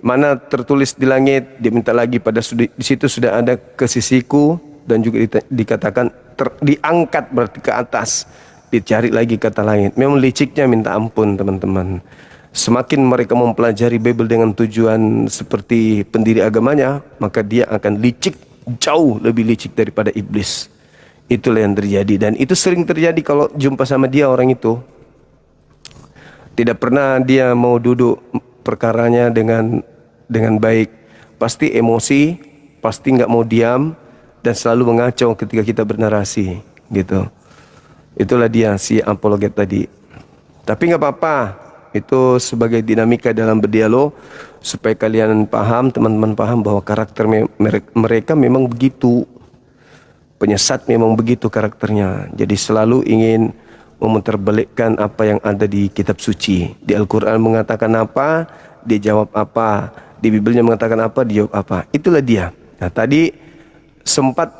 Mana tertulis di langit, dia minta lagi pada di situ sudah ada ke sisiku, dan juga dikatakan diangkat berarti ke atas. Dicari lagi kata langit. Memang liciknya minta ampun teman-teman. Semakin mereka mempelajari Bible dengan tujuan seperti pendiri agamanya, maka dia akan licik, jauh lebih licik daripada iblis. Itulah yang terjadi, dan itu sering terjadi kalau jumpa sama dia orang itu. Tidak pernah dia mau duduk perkaranya dengan baik. Pasti emosi, pasti nggak mau diam, dan selalu mengacau ketika kita bernarasi, gitu. Itulah dia si apologet tadi. Tapi nggak apa-apa, itu sebagai dinamika dalam berdialog supaya kalian paham, teman-teman paham bahwa karakter mereka memang begitu. Penyesat memang begitu karakternya. Jadi selalu ingin memutarbalikkan apa yang ada di kitab suci. Di Al-Quran mengatakan apa, dia jawab apa. Di Bibelnya mengatakan apa, dia jawab apa. Itulah dia. Nah tadi sempat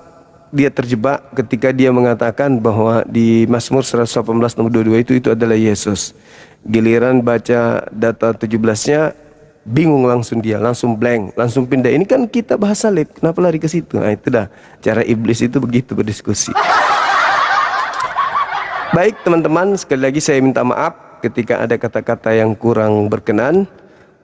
dia terjebak ketika dia mengatakan bahwa di Mazmur 118 nomor 22 itu adalah Yesus. Giliran baca data 17-nya, bingung langsung dia, langsung blank, langsung pindah. Ini kan kita bahasa salib, kenapa lari ke situ? Nah itu dah, cara iblis itu begitu berdiskusi. Baik teman-teman, sekali lagi saya minta maaf ketika ada kata-kata yang kurang berkenan.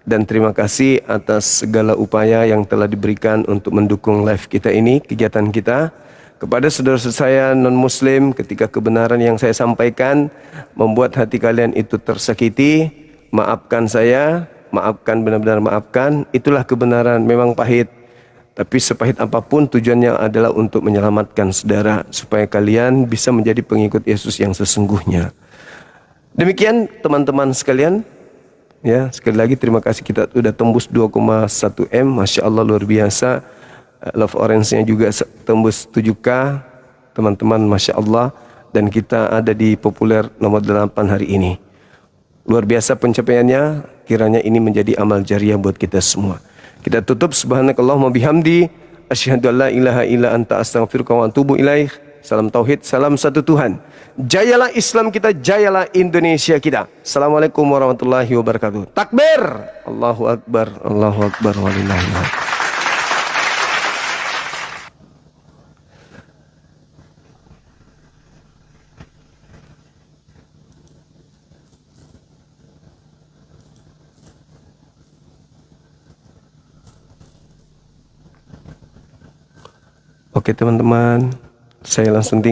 Dan terima kasih atas segala upaya yang telah diberikan untuk mendukung live kita ini, kegiatan kita. Kepada saudara-saudara saya non-muslim, ketika kebenaran yang saya sampaikan membuat hati kalian itu tersakiti, maafkan saya, maafkan, benar-benar maafkan. Itulah kebenaran, memang pahit. Tapi sepahit apapun tujuannya adalah untuk menyelamatkan saudara, supaya kalian bisa menjadi pengikut Yesus yang sesungguhnya. Demikian teman-teman sekalian. Ya, sekali lagi terima kasih, kita sudah tembus 2,1 M, Masya Allah luar biasa. Love Orange-nya juga tembus 7K, teman-teman, Masya Allah. Dan kita ada di populer nomor 8 hari ini. Luar biasa pencapaiannya, kiranya ini menjadi amal jariah buat kita semua. Kita tutup, subhanakallahumma bihamdi, asyhadu an la ilaha illa anta astaghfiruka wa atubu ilaih. Salam tauhid, salam satu Tuhan. Jayalah Islam kita, jayalah Indonesia kita. Assalamualaikum warahmatullahi wabarakatuh. Takbir. Allahu Akbar, Allahu Akbar, walillahilhamd. Oke teman-teman, saya langsung tinggal.